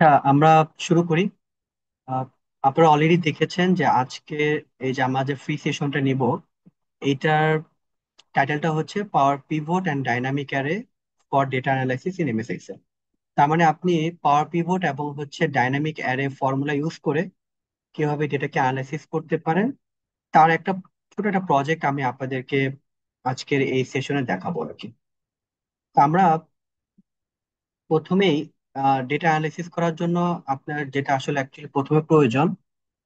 আচ্ছা, আমরা শুরু করি। আহ, আপনারা অলরেডি দেখেছেন যে আজকে এই যে আমরা যে ফ্রি সেশনটা নিব, এইটার টাইটেলটা হচ্ছে power pivot and dynamic array for data analysis in MS Excel. তার মানে আপনি পাওয়ার পিভট এবং হচ্ছে ডাইনামিক অ্যারে ফর্মুলা ইউজ করে কিভাবে ডেটাকে অ্যানালাইসিস করতে পারেন, তার একটা ছোট একটা প্রজেক্ট আমি আপনাদেরকে আজকের এই সেশনে দেখাবো আর কি। তো আমরা প্রথমেই ডেটা অ্যানালাইসিস করার জন্য আপনার যেটা আসলে অ্যাকচুয়ালি প্রথমে প্রয়োজন,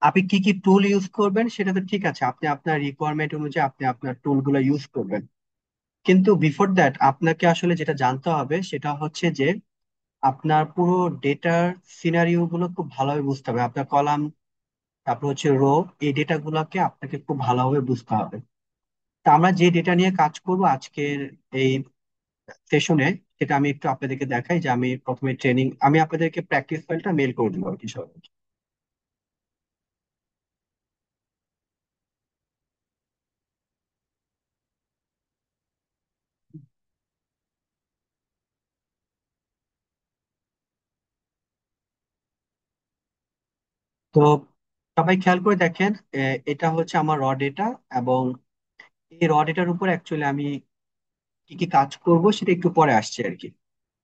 আপনি কি কি টুল ইউজ করবেন সেটা তো ঠিক আছে, আপনি আপনার রিকোয়ারমেন্ট অনুযায়ী আপনি আপনার টুলগুলো ইউজ করবেন। কিন্তু বিফোর দ্যাট আপনাকে আসলে যেটা জানতে হবে সেটা হচ্ছে যে আপনার পুরো ডেটার সিনারিও গুলো খুব ভালোভাবে বুঝতে হবে। আপনার কলাম, তারপর হচ্ছে রো, এই ডেটা গুলোকে আপনাকে খুব ভালোভাবে বুঝতে হবে। তা আমরা যে ডেটা নিয়ে কাজ করব আজকের এই সেশনে, সেটা আমি একটু আপনাদেরকে দেখাই যে আমি প্রথমে আমি আপনাদেরকে প্র্যাকটিস ফাইলটা মেল করে দিব আর কি সবাই। তো সবাই খেয়াল করে দেখেন, এটা হচ্ছে আমার র ডেটা, এবং এই র ডেটার উপর অ্যাকচুয়ালি আমি কি কি কাজ করব সেটা একটু পরে আসছে আর কি।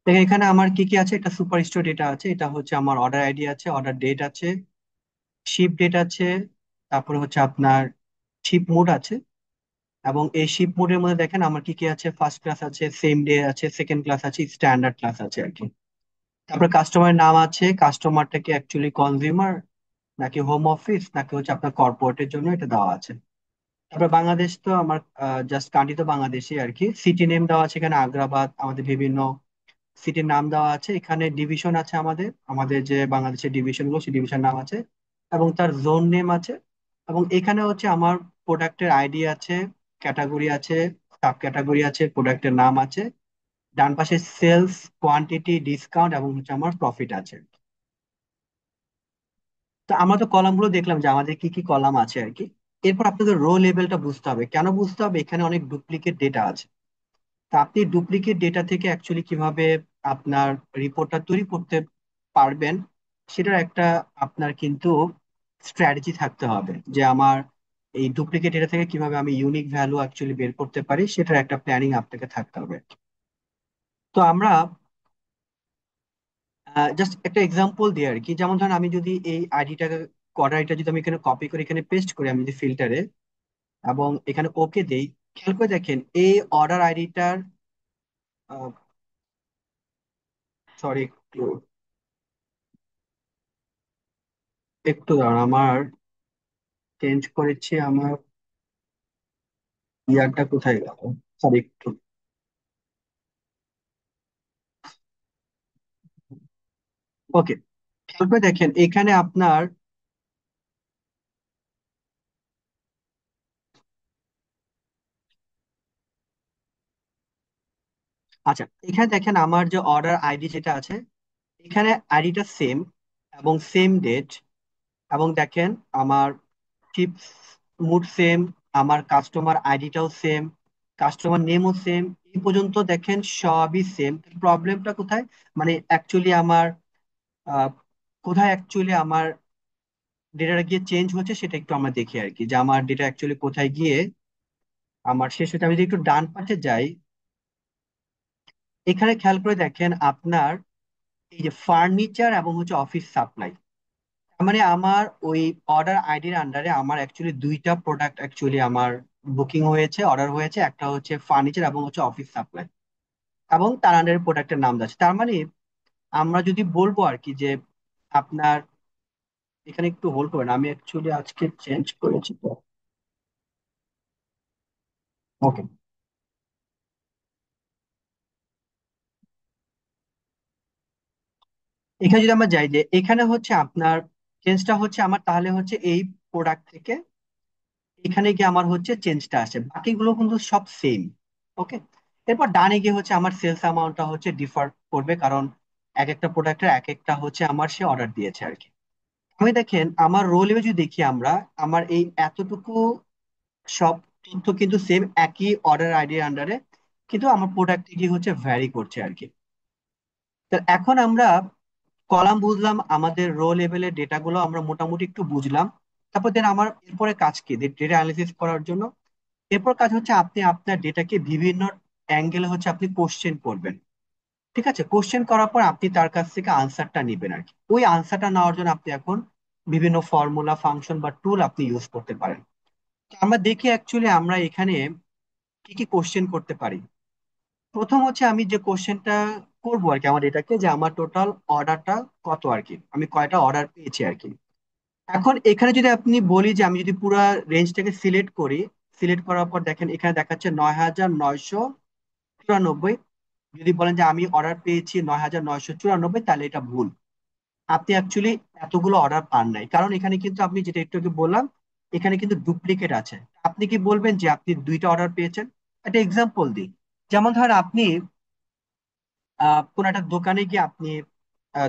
দেখেন এখানে আমার কি কি আছে, একটা সুপার স্টোর ডেটা আছে, এটা হচ্ছে আমার অর্ডার আইডি আছে, অর্ডার ডেট আছে, শিপ ডেট আছে, তারপরে হচ্ছে আপনার শিপ মোড আছে। এবং এই শিপ মোডের মধ্যে দেখেন আমার কি কি আছে, ফার্স্ট ক্লাস আছে, সেম ডে আছে, সেকেন্ড ক্লাস আছে, স্ট্যান্ডার্ড ক্লাস আছে আর কি। তারপরে কাস্টমারের নাম আছে, কাস্টমারটা কি অ্যাকচুয়ালি কনজিউমার নাকি হোম অফিস নাকি হচ্ছে আপনার কর্পোরেটের জন্য এটা দেওয়া আছে। তারপর বাংলাদেশ তো আমার জাস্ট কান্ট্রি তো বাংলাদেশই আর কি। সিটি নেম দেওয়া আছে এখানে আগ্রাবাদ, আমাদের বিভিন্ন সিটির নাম দেওয়া আছে। এখানে ডিভিশন আছে, আমাদের আমাদের যে বাংলাদেশের ডিভিশন গুলো সেই ডিভিশন নাম আছে, এবং তার জোন নেম আছে। এবং এখানে হচ্ছে আমার প্রোডাক্টের আইডি আছে, ক্যাটাগরি আছে, সাব ক্যাটাগরি আছে, প্রোডাক্টের নাম আছে। ডান পাশে সেলস, কোয়ান্টিটি, ডিসকাউন্ট এবং হচ্ছে আমার প্রফিট আছে। তো আমরা তো কলাম গুলো দেখলাম যে আমাদের কি কি কলাম আছে আর কি। এরপর আপনাদের রো লেভেলটা বুঝতে হবে। কেন বুঝতে হবে? এখানে অনেক ডুপ্লিকেট ডেটা আছে। তা আপনি ডুপ্লিকেট ডেটা থেকে অ্যাকচুয়ালি কিভাবে আপনার রিপোর্টটা তৈরি করতে পারবেন, সেটার একটা আপনার কিন্তু স্ট্র্যাটেজি থাকতে হবে, যে আমার এই ডুপ্লিকেট ডেটা থেকে কিভাবে আমি ইউনিক ভ্যালু অ্যাকচুয়ালি বের করতে পারি, সেটার একটা প্ল্যানিং আপনাকে থাকতে হবে। তো আমরা জাস্ট একটা এক্সাম্পল দিই আর কি। যেমন ধরেন আমি যদি এই আইডিটাকে, অর্ডার আইডিটা যদি আমি এখানে কপি করে এখানে পেস্ট করি, আমি যদি ফিল্টারে এবং এখানে ওকে দেই, খেয়াল করে দেখেন এই অর্ডার আইডিটার, সরি একটু একটু দাঁড়ান, আমার চেঞ্জ করেছি, আমার ইয়ারটা কোথায় গেল, সরি একটু। ওকে, খেয়াল করে দেখেন এখানে আপনার, আচ্ছা এখানে দেখেন আমার যে অর্ডার আইডি যেটা আছে, এখানে আইডিটা সেম এবং সেম ডেট, এবং দেখেন আমার চিপস মুড সেম, আমার কাস্টমার আইডিটাও সেম, কাস্টমার নেমও সেম, এই পর্যন্ত দেখেন সবই সেম। প্রবলেমটা কোথায়? মানে অ্যাকচুয়ালি আমার আহ, কোথায় অ্যাকচুয়ালি আমার ডেটাটা গিয়ে চেঞ্জ হচ্ছে সেটা একটু আমরা দেখি আর কি, যে আমার ডেটা অ্যাকচুয়ালি কোথায় গিয়ে আমার শেষ হচ্ছে। আমি যদি একটু ডান পাশে যাই, এখানে খেয়াল করে দেখেন আপনার এই যে ফার্নিচার এবং হচ্ছে অফিস সাপ্লাই, মানে আমার ওই অর্ডার আইডির আন্ডারে আমার অ্যাকচুয়ালি দুইটা প্রোডাক্ট অ্যাকচুয়ালি আমার বুকিং হয়েছে, অর্ডার হয়েছে। একটা হচ্ছে ফার্নিচার এবং হচ্ছে অফিস সাপ্লাই, এবং তার আন্ডারে প্রোডাক্টের নাম আছে। তার মানে আমরা যদি বলবো আর কি যে আপনার, এখানে একটু হোল্ড করেন, আমি অ্যাকচুয়ালি আজকে চেঞ্জ করেছি তো। ওকে, এখানে যদি আমরা যাই যে এখানে হচ্ছে আপনার চেঞ্জটা হচ্ছে আমার, তাহলে হচ্ছে এই প্রোডাক্ট থেকে এখানে গিয়ে আমার হচ্ছে চেঞ্জটা আসে, বাকিগুলো কিন্তু সব সেম। ওকে, এরপর ডানে গিয়ে হচ্ছে আমার সেলস অ্যামাউন্টটা হচ্ছে ডিফার করবে, কারণ এক একটা প্রোডাক্টের এক একটা হচ্ছে আমার সে অর্ডার দিয়েছে আর কি। আমি দেখেন আমার রোল যদি দেখি আমরা, আমার এই এতটুকু সব তথ্য কিন্তু সেম, একই অর্ডার আইডির আন্ডারে, কিন্তু আমার প্রোডাক্ট কি হচ্ছে ভ্যারি করছে আর কি। তো এখন আমরা কলাম বুঝলাম, আমাদের রো লেভেলের ডেটাগুলো আমরা মোটামুটি একটু বুঝলাম। তারপর দেন আমার এরপরে কাজ কি, ডেটা অ্যানালিসিস করার জন্য এরপর কাজ হচ্ছে আপনি আপনার ডেটাকে বিভিন্ন অ্যাঙ্গেলে হচ্ছে আপনি কোশ্চেন করবেন। ঠিক আছে, কোশ্চেন করার পর আপনি তার কাছ থেকে আনসারটা নেবেন আর কি। ওই আনসারটা নেওয়ার জন্য আপনি এখন বিভিন্ন ফর্মুলা, ফাংশন বা টুল আপনি ইউজ করতে পারেন। তো আমরা দেখি অ্যাকচুয়ালি আমরা এখানে কি কি কোশ্চেন করতে পারি। প্রথম হচ্ছে আমি যে কোশ্চেনটা করবো আর কি আমার এটাকে, যে আমার টোটাল অর্ডারটা কত আর কি, আমি কয়টা অর্ডার পেয়েছি আর কি। এখন এখানে যদি আপনি বলি যে আমি যদি পুরো রেঞ্জটাকে সিলেক্ট করি, সিলেক্ট করার পর দেখেন এখানে দেখাচ্ছে 9,994। যদি বলেন যে আমি অর্ডার পেয়েছি 9,994, তাহলে এটা ভুল। আপনি অ্যাকচুয়ালি এতগুলো অর্ডার পান নাই, কারণ এখানে কিন্তু আপনি যেটা একটু আগে বললাম, এখানে কিন্তু ডুপ্লিকেট আছে। আপনি কি বলবেন যে আপনি দুইটা অর্ডার পেয়েছেন? একটা এক্সাম্পল দিই। যেমন ধরেন আপনি কোন একটা দোকানে গিয়ে আপনি,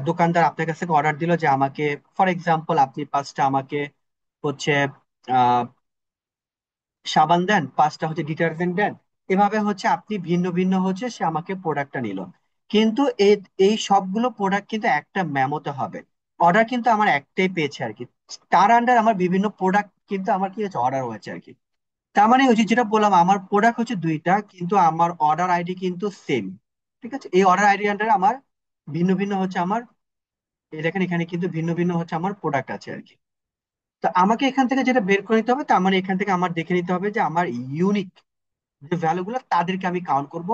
দোকানদার আপনার কাছ থেকে অর্ডার দিল যে আমাকে, ফর এক্সাম্পল আপনি 5টা আমাকে হচ্ছে আহ সাবান দেন, 5টা হচ্ছে ডিটারজেন্ট দেন। এভাবে হচ্ছে আপনি ভিন্ন ভিন্ন হচ্ছে সে আমাকে প্রোডাক্টটা নিল। কিন্তু এই এই সবগুলো প্রোডাক্ট কিন্তু একটা মেমোতে হবে। অর্ডার কিন্তু আমার একটাই পেয়েছে আর কি। তার আন্ডার আমার বিভিন্ন প্রোডাক্ট কিন্তু আমার কি হচ্ছে অর্ডার হয়েছে আর কি। তার মানে হচ্ছে যেটা বললাম, আমার প্রোডাক্ট হচ্ছে দুইটা কিন্তু আমার অর্ডার আইডি কিন্তু সেম। ঠিক আছে, এই অর্ডার আইডি আন্ডারে আমার ভিন্ন ভিন্ন হচ্ছে আমার, এই দেখেন এখানে কিন্তু ভিন্ন ভিন্ন হচ্ছে আমার প্রোডাক্ট আছে আর কি। তো আমাকে এখান থেকে যেটা বের করে নিতে হবে, তার মানে এখান থেকে আমার দেখে নিতে হবে যে আমার ইউনিক যে ভ্যালু গুলো তাদেরকে আমি কাউন্ট করব,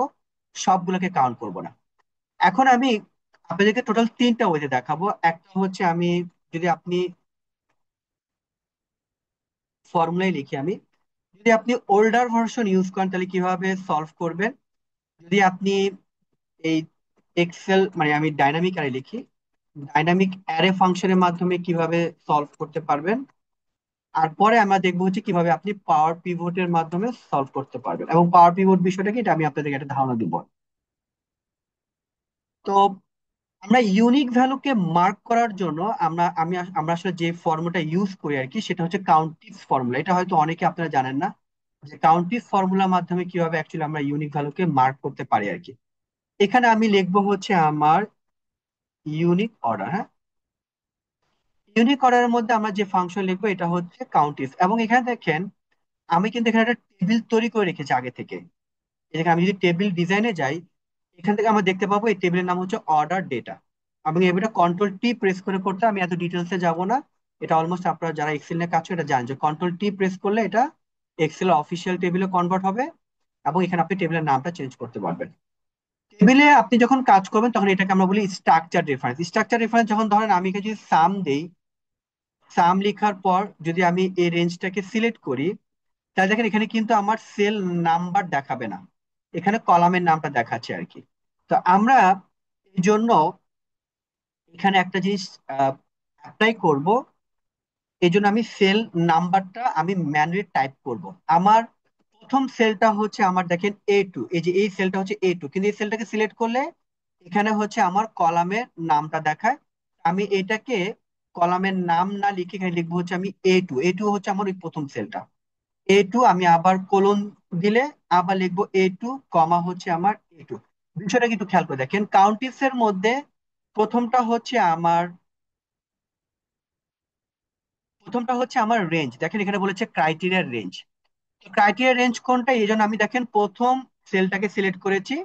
সবগুলোকে কাউন্ট করব না। এখন আমি আপনাদেরকে টোটাল তিনটা ওয়েতে দেখাবো। একটা হচ্ছে আমি, যদি আপনি ফর্মুলাই লিখি আমি, যদি আপনি ওল্ডার ভার্সন ইউজ করেন তাহলে কিভাবে সলভ করবেন। যদি আপনি এই এক্সেল, মানে আমি ডাইনামিক অ্যারে লিখি, ডাইনামিক অ্যারে ফাংশনের মাধ্যমে কিভাবে সলভ করতে পারবেন। আর পরে আমরা দেখবো হচ্ছে কিভাবে আপনি পাওয়ার পিভটের মাধ্যমে সলভ করতে পারবেন, এবং পাওয়ার পিভট বিষয়টা কি এটা আমি আপনাদেরকে একটা ধারণা দিব। তো আমরা ইউনিক ভ্যালুকে মার্ক করার জন্য আমরা আসলে যে ফর্মুলাটা ইউজ করি আর কি, সেটা হচ্ছে কাউন্টিস ফর্মুলা। এটা হয়তো অনেকে আপনারা জানেন না, যে কাউন্টিস ফর্মুলার মাধ্যমে কিভাবে অ্যাকচুয়ালি আমরা ইউনিক ভ্যালুকে মার্ক করতে পারি আর কি। এখানে আমি লিখবো হচ্ছে আমার ইউনিক অর্ডার। হ্যাঁ, ইউনিক অর্ডারের মধ্যে আমরা যে ফাংশন লিখবো এটা হচ্ছে কাউন্টিস, এবং এখানে দেখেন আমি কিন্তু এখানে একটা টেবিল তৈরি করে রেখেছি আগে থেকে। এখানে আমি যদি টেবিল ডিজাইনে যাই, এখান থেকে আমরা দেখতে পাবো এই টেবিলের নাম হচ্ছে অর্ডার ডেটা। এবং এটা কন্ট্রোল টি প্রেস করে করতে হয়। আমি এত ডিটেলসে যাব না, এটা অলমোস্ট আপনারা যারা এক্সেল নিয়ে কাজ করে এটা জানেন যে কন্ট্রোল টি প্রেস করলে এটা এক্সেল অফিসিয়াল টেবিলে কনভার্ট হবে, এবং এখানে আপনি টেবিলের নামটা চেঞ্জ করতে পারবেন। টেবিলে আপনি যখন কাজ করবেন তখন এটাকে আমরা বলি স্ট্রাকচার রেফারেন্স। স্ট্রাকচার রেফারেন্স যখন ধরেন আমি এখানে যদি সাম দেই, সাম লেখার পর যদি আমি এই রেঞ্জটাকে সিলেক্ট করি, তাহলে দেখেন এখানে কিন্তু আমার সেল নাম্বার দেখাবে না, এখানে কলামের নামটা দেখাচ্ছে আর কি। তো আমরা এই জন্য এখানে একটা জিনিস অ্যাপ্লাই করব। এই জন্য আমি সেল নাম্বারটা আমি ম্যানুয়ালি টাইপ করব। আমার প্রথম সেলটা হচ্ছে আমার দেখেন A2, এই যে এই সেলটা হচ্ছে A2, কিন্তু এই সেলটাকে সিলেক্ট করলে এখানে হচ্ছে আমার কলামের নামটা দেখায়। আমি এটাকে কলামের নাম না লিখে এখানে লিখবো হচ্ছে আমি A2। A2 হচ্ছে আমার ওই প্রথম সেলটা। A2 আমি আবার কোলন দিলে আবার লিখবো A2 কমা হচ্ছে আমার A2। বিষয়টা কিন্তু খেয়াল করে দেখেন, কাউন্টিস এর মধ্যে প্রথমটা হচ্ছে আমার প্রথমটা হচ্ছে আমার রেঞ্জ। দেখেন এখানে বলেছে ক্রাইটেরিয়ার রেঞ্জ। ক্রাইটেরিয়া রেঞ্জ কোনটা, এই জন্য আমি দেখেন প্রথম সেলটাকে সিলেক্ট করেছি,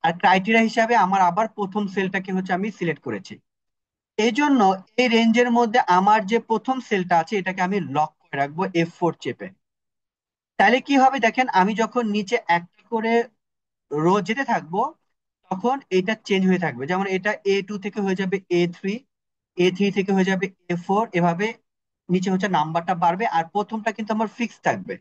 আর ক্রাইটেরিয়া হিসাবে আমার আবার প্রথম সেলটাকে হচ্ছে আমি সিলেক্ট করেছি। এই জন্য এই রেঞ্জের মধ্যে আমার যে প্রথম সেলটা আছে এটাকে আমি লক করে রাখবো F4 চেপে। তাহলে কি হবে দেখেন, আমি যখন নিচে একটা করে রো যেতে থাকবো তখন এটা চেঞ্জ হয়ে থাকবে। যেমন এটা A2 থেকে হয়ে যাবে A3, A3 থেকে হয়ে যাবে A4, এভাবে নিচে হচ্ছে নাম্বারটা বাড়বে, আর প্রথমটা কিন্তু আমার ফিক্স থাকবে।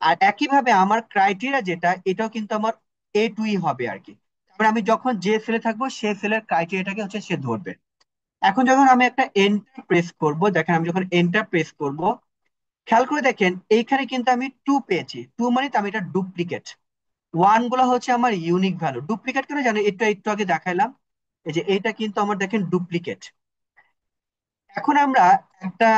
আর একইভাবে আমার ক্রাইটেরিয়া যেটা, এটাও কিন্তু আমার A2 হবে আর কি। তারপরে আমি যখন যে সেলে থাকবো সে সেলের ক্রাইটেরিয়াটাকে হচ্ছে সে ধরবে। এখন যখন আমি একটা এন্টার প্রেস করব, দেখেন আমি যখন এন্টার প্রেস করব, খেয়াল করে দেখেন এইখানে কিন্তু আমি 2 পেয়েছি। 2 মানে তো আমি এটা ডুপ্লিকেট। 1 গুলো হচ্ছে আমার ইউনিক ভ্যালু। ডুপ্লিকেট কেন জানেন, একটু একটু আগে দেখাইলাম, এই যে এটা কিন্তু আমার দেখেন ডুপ্লিকেট। এখন আমরা একটা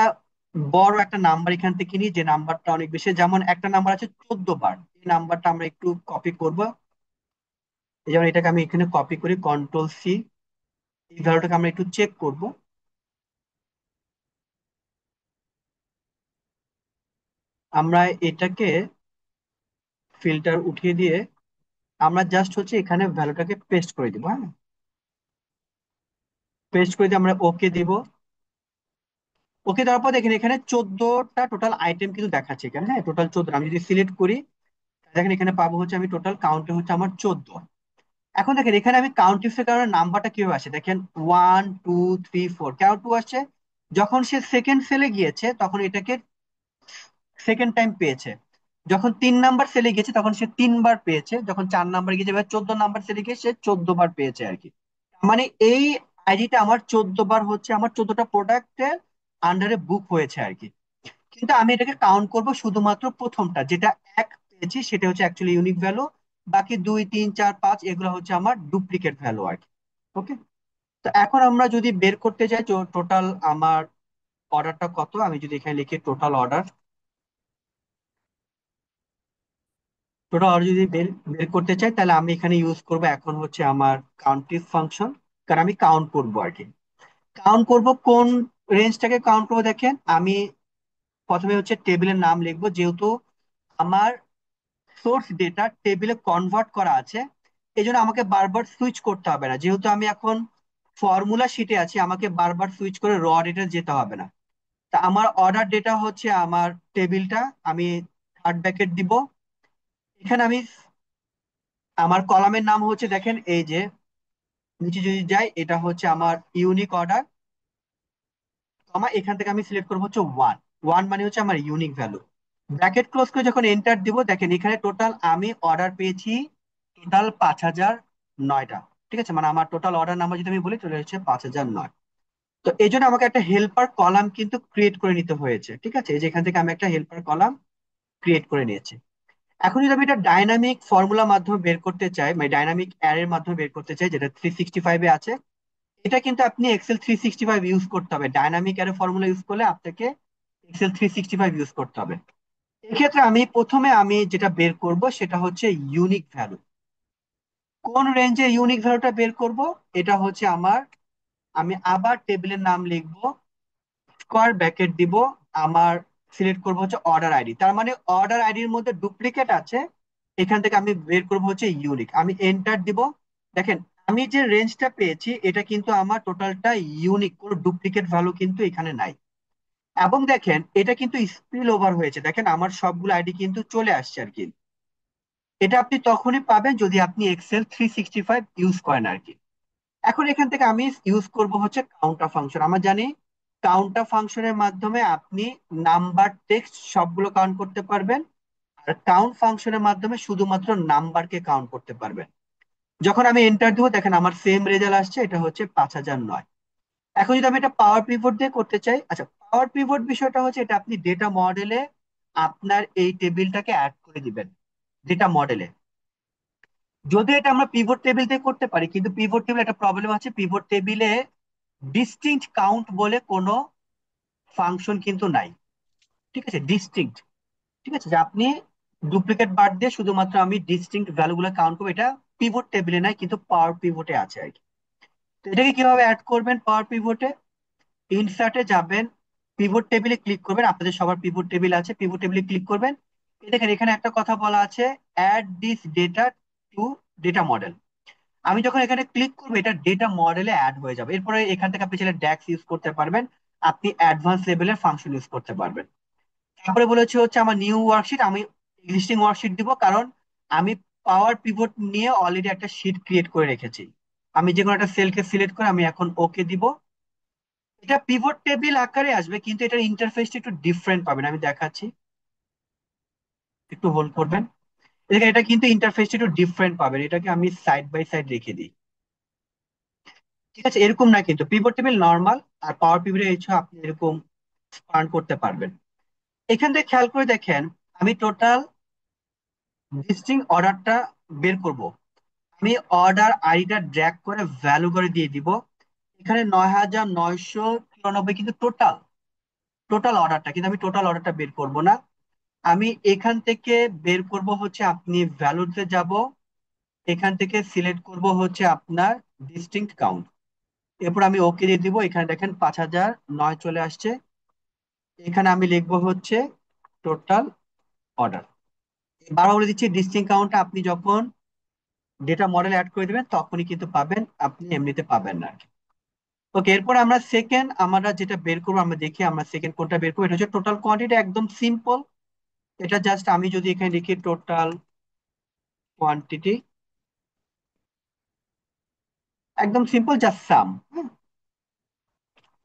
বড় একটা নাম্বার এখান থেকে নিই যে নাম্বারটা অনেক বেশি, যেমন একটা নাম্বার আছে 14 বার, এই নাম্বারটা আমরা একটু কপি করব। এই যেমন এটাকে আমি এখানে কপি করি, কন্ট্রোল সি, এই ভ্যালুটাকে আমরা একটু চেক করব। আমরা এটাকে ফিল্টার উঠিয়ে দিয়ে আমরা জাস্ট হচ্ছে এখানে ভ্যালুটাকে পেস্ট করে দিব। হ্যাঁ, পেস্ট করে দিয়ে আমরা ওকে দিব। ওকে দেওয়ার পর দেখেন এখানে 14টা টোটাল আইটেম কিন্তু দেখাচ্ছে এখানে। হ্যাঁ, টোটাল 14। আমি যদি সিলেক্ট করি, দেখেন এখানে পাবো হচ্ছে আমি টোটাল কাউন্টে হচ্ছে আমার 14। এখন দেখেন এখানে আমি কাউন্ট টিপসের কারণে নাম্বারটা কিভাবে আসে দেখেন, 1 2 3 4 কেন 2 আসছে? যখন সে সেকেন্ড সেলে গিয়েছে তখন এটাকে সেকেন্ড টাইম পেয়েছে। যখন 3 নাম্বার সেলে গেছে তখন সে 3 বার পেয়েছে। যখন 4 নাম্বার গিয়েছে, এবার 14 নাম্বার সেলে গিয়ে সে 14 বার পেয়েছে আর কি। মানে এই আইডিটা আমার 14 বার হচ্ছে আমার 14টা প্রোডাক্টের আন্ডারে বুক হয়েছে আর কি। কিন্তু আমি এটাকে কাউন্ট করব শুধুমাত্র প্রথমটা, যেটা এক পেয়েছি সেটা হচ্ছে অ্যাকচুয়ালি ইউনিক ভ্যালু। বাকি 2 3 4 5 এগুলো হচ্ছে আমার ডুপ্লিকেট ভ্যালু আর কি। ওকে। তো এখন আমরা যদি বের করতে চাই টোটাল আমার অর্ডারটা কত, আমি যদি এখানে লিখি টোটাল অর্ডার, টোটাল অর্ডার যদি বের বের করতে চাই তাহলে আমি এখানে ইউজ করব এখন হচ্ছে আমার কাউন্টিং ফাংশন। কারণ আমি কাউন্ট করব আর কি। কাউন্ট করব কোন রেঞ্জটাকে কাউন্ট করবো দেখেন, আমি প্রথমে হচ্ছে টেবিলের নাম লিখবো, যেহেতু আমার সোর্স ডেটা টেবিলে কনভার্ট করা আছে, এই জন্য আমাকে বারবার সুইচ করতে হবে না। যেহেতু আমি এখন ফর্মুলা শিটে আছি, আমাকে বারবার সুইচ করে র ডেটা যেতে হবে না। তা আমার অর্ডার ডেটা হচ্ছে আমার টেবিলটা, আমি থার্ড ব্র্যাকেট দিব। এখানে আমি আমার কলামের নাম হচ্ছে দেখেন এই যে নিচে যদি যাই, এটা হচ্ছে আমার ইউনিক অর্ডার, কমা এখান থেকে আমি সিলেক্ট করবো হচ্ছে ওয়ান। ওয়ান মানে হচ্ছে আমার ইউনিক ভ্যালু। ব্র্যাকেট ক্লোজ করে যখন এন্টার দিব, দেখেন এখানে টোটাল আমি অর্ডার পেয়েছি টোটাল 5009টা। ঠিক আছে, মানে আমার টোটাল অর্ডার নাম্বার যদি আমি বলি চলে হচ্ছে 5009। তো এই জন্য আমাকে একটা হেল্পার কলাম কিন্তু ক্রিয়েট করে নিতে হয়েছে। ঠিক আছে, এই যে এখান থেকে আমি একটা হেল্পার কলাম ক্রিয়েট করে নিয়েছি। এখন যদি আমি এটা ডাইনামিক ফর্মুলা মাধ্যমে বের করতে চাই, মানে ডাইনামিক অ্যারের মাধ্যমে বের করতে চাই, যেটা 365-এ আছে, এটা কিন্তু আপনি এক্সেল 365 ইউজ করতে হবে। ডাইনামিক অ্যারে ফর্মুলা ইউজ করলে আপনাকে এক্সেল 365 ইউজ করতে হবে। এক্ষেত্রে আমি প্রথমে আমি যেটা বের করব সেটা হচ্ছে ইউনিক ভ্যালু। কোন রেঞ্জে ইউনিক ভ্যালুটা বের করব? এটা হচ্ছে আমার, আমি আবার টেবিলের নাম লিখব, স্কোয়ার ব্র্যাকেট দিব, আমার সিলেক্ট করব হচ্ছে অর্ডার আইডি। তার মানে অর্ডার আইডির মধ্যে ডুপ্লিকেট আছে, এখান থেকে আমি বের করব হচ্ছে ইউনিক। আমি এন্টার দিব। দেখেন আমি যে রেঞ্জটা পেয়েছি এটা কিন্তু আমার টোটালটা ইউনিক, কোনো ডুপ্লিকেট ভ্যালু কিন্তু এখানে নাই। এবং দেখেন এটা কিন্তু স্পিল ওভার হয়েছে, দেখেন আমার সবগুলো আইডি কিন্তু চলে আসছে আর কি। এটা আপনি তখনই পাবেন যদি আপনি এক্সেল 365 ইউজ করেন আর কি। এখন এখান থেকে আমি ইউজ করব হচ্ছে কাউন্টার ফাংশন। আমরা জানি কাউন্টার ফাংশনের মাধ্যমে আপনি নাম্বার টেক্সট সবগুলো কাউন্ট করতে পারবেন, আর কাউন্ট ফাংশনের মাধ্যমে শুধুমাত্র নাম্বারকে কাউন্ট করতে পারবেন। যখন আমি এন্টার দিব, দেখেন আমার সেম রেজাল্ট আসছে, এটা হচ্ছে 5009। এখন যদি আমি এটা পাওয়ার পিভট দিয়ে করতে চাই, আচ্ছা পাওয়ার পিভট বিষয়টা হচ্ছে এটা আপনি ডেটা মডেলে আপনার এই টেবিলটাকে অ্যাড করে দিবেন ডেটা মডেলে। যদি এটা আমরা পিভট টেবিল দিয়ে করতে পারি, কিন্তু পিভট টেবিল একটা প্রবলেম আছে, পিভট টেবিলে ডিস্টিংক্ট কাউন্ট বলে কোনো ফাংশন কিন্তু নাই। ঠিক আছে, ডিস্টিংক্ট, ঠিক আছে, যে আপনি ডুপ্লিকেট বাদ দিয়ে শুধুমাত্র আমি ডিস্টিংক্ট ভ্যালুগুলো কাউন্ট করবো, এটা পিভট টেবিলে নাই কিন্তু পাওয়ার পিভটে আছে আর কি। তো এটাকে কিভাবে অ্যাড করবেন পাওয়ার পিভটে? ইনসার্টে যাবেন, পিভট টেবিলে ক্লিক করবেন, আপনাদের সবার পিভট টেবিল আছে, পিভট টেবিলে ক্লিক করবেন। এই দেখেন এখানে একটা কথা বলা আছে, add this data to data model. আমি যখন এখানে ক্লিক করবো এটা ডেটা মডেলে অ্যাড হয়ে যাবে। এরপরে এখান থেকে আপনি চাইলে ড্যাক্স ইউজ করতে পারবেন, আপনি অ্যাডভান্স লেভেলের ফাংশন ইউজ করতে পারবেন। তারপরে বলেছে হচ্ছে আমার নিউ ওয়ার্কশিট, আমি এক্সিস্টিং ওয়ার্কশিট দিব, কারণ আমি পাওয়ার পিভট নিয়ে অলরেডি একটা শিট ক্রিয়েট করে রেখেছি। আমি যে কোনো একটা সেলকে সিলেক্ট করে আমি এখন ওকে দিব। এটা পিভট টেবিল আকারে আসবে কিন্তু এটার ইন্টারফেসটা একটু ডিফারেন্ট পাবেন, আমি দেখাচ্ছি, একটু হোল্ড করবেন। দেখেন এটা কিন্তু ইন্টারফেসটা একটু ডিফারেন্ট পাবেন, এটাকে আমি সাইড বাই সাইড রেখে দিই। ঠিক আছে, এরকম না কিন্তু পিভট টেবিল নর্মাল, আর পাওয়ার পিভটে এই আপনি এরকম স্পান করতে পারবেন। এখান থেকে খেয়াল করে দেখেন আমি টোটাল ডিস্টিং অর্ডারটা বের করব। আমি অর্ডার আইডিটা ড্র্যাগ করে ভ্যালু করে দিয়ে দিব। এখানে 9994 কিন্তু টোটাল টোটাল অর্ডারটা, কিন্তু আমি টোটাল অর্ডারটা বের করব না। আমি এখান থেকে বের করব হচ্ছে, আপনি ভ্যালুতে যাব, এখান থেকে সিলেক্ট করব হচ্ছে আপনার ডিস্টিংক্ট কাউন্ট। এরপর আমি ওকে দিয়ে দিব, এখানে দেখেন 5,009 চলে আসছে। এখানে আমি লিখবো হচ্ছে টোটাল অর্ডার। বারবার বলে দিচ্ছি, ডিস্টিং কাউন্টটা আপনি যখন ডেটা মডেল অ্যাড করে দিবেন তখনই কিন্তু পাবেন, আপনি এমনিতে পাবেন না আর কি। ওকে, এরপর আমরা সেকেন্ড আমরা যেটা বের করবো, আমরা দেখি আমরা সেকেন্ড কোনটা বের করবো। এটা হচ্ছে টোটাল কোয়ান্টিটি, একদম সিম্পল। এটা জাস্ট আমি যদি এখানে লিখি টোটাল কোয়ান্টিটি, একদম simple, just sum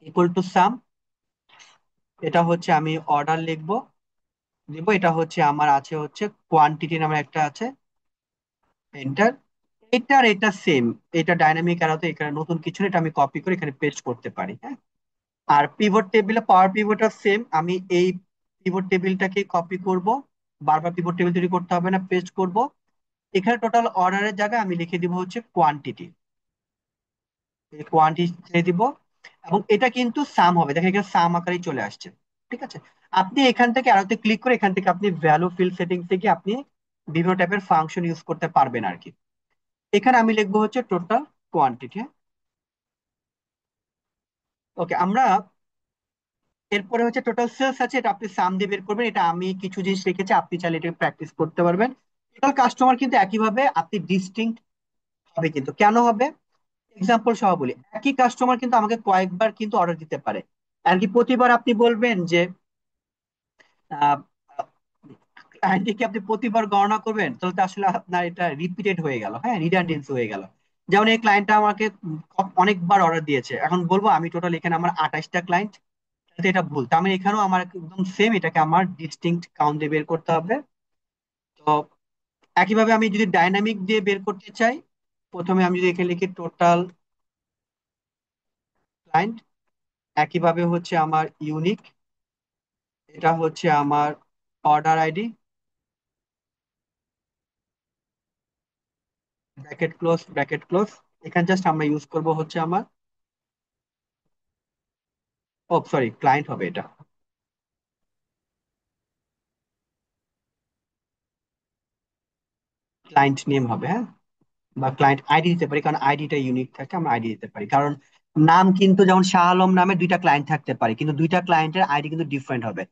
equal to sum. এটা হচ্ছে আমি অর্ডার লিখবো, দিব। এটা হচ্ছে আমার আছে হচ্ছে কোয়ান্টিটি নামে একটা আছে, এন্টার। এটার এটা সেম, এটা ডাইনামিক অ্যারোতে, এখানে নতুন কিছু না, এটা আমি কপি করে এখানে পেস্ট করতে পারি, হ্যাঁ। আর পিভট টেবিলে পাওয়ার পিভট সেম, আমি এই পিভট টেবিলটাকে কপি করব, বারবার পিভট টেবিল তৈরি করতে হবে না, পেস্ট করব। এখানে টোটাল অর্ডারের জায়গায় আমি লিখে দিব হচ্ছে কোয়ান্টিটি, কোয়ান্টিটি ছেড়ে দিব। এবং এটা কিন্তু সাম হবে, দেখেন এখানে সাম আকারেই চলে আসছে। ঠিক আছে, আপনি এখান থেকে আরোতে ক্লিক করে এখান থেকে আপনি ভ্যালু ফিল সেটিংস থেকে আপনি বিভিন্ন টাইপের ফাংশন ইউজ করতে পারবেন আর কি। এখানে আমি লিখবো হচ্ছে টোটাল কোয়ান্টিটি। ওকে, আমরা এরপরে হচ্ছে টোটাল সেলস আছে, এটা আপনি সাম দিয়ে বের করবেন। এটা আমি কিছু জিনিস রেখেছি, আপনি চাইলে এটা প্র্যাকটিস করতে পারবেন। টোটাল কাস্টমার কিন্তু একইভাবে আপনি ডিস্টিংক্ট হবে, কিন্তু কেন হবে এক্সাম্পল সহ বলি। একই কাস্টমার কিন্তু আমাকে কয়েকবার কিন্তু অর্ডার দিতে পারে, আর কি প্রতিবার আপনি বলবেন যে ক্লায়েন্টকে আপনি প্রতিবার গণনা করবেন, তাহলে তো আসলে আপনার এটা রিপিটেড হয়ে গেল, হ্যাঁ, রিডান্ডেন্সি হয়ে গেল। যেমন এই ক্লায়েন্টটা আমাকে অনেকবার অর্ডার দিয়েছে, এখন বলবো আমি টোটাল এখানে আমার 28টা ক্লায়েন্ট, এটা ভুল। তার মানে এখানেও আমার একদম সেম, এটাকে আমার ডিস্টিংক্ট কাউন্ট দিয়ে বের করতে হবে। তো একইভাবে আমি যদি ডাইনামিক দিয়ে বের করতে চাই, প্রথমে আমি যদি এখানে লিখি টোটাল ক্লায়েন্ট, একইভাবে হচ্ছে আমার ইউনিক, এটা হচ্ছে আমার order ID, bracket close bracket close. এখানে জাস্ট আমরা ইউজ করব হচ্ছে আমার, ও সরি, ক্লায়েন্ট হবে এটা, ক্লায়েন্ট নেম হবে, হ্যাঁ। বা ক্লায়েন্ট আইডি দিতে পারি, কারণ আইডিটা ইউনিক থাকে, আমরা আইডি দিতে পারি। কারণ নাম কিন্তু যেমন শাহ আলম নামে দুইটা ক্লায়েন্ট থাকতে পারে, কিন্তু দুইটা ক্লায়েন্টের আইডি কিন্তু ডিফারেন্ট হবে।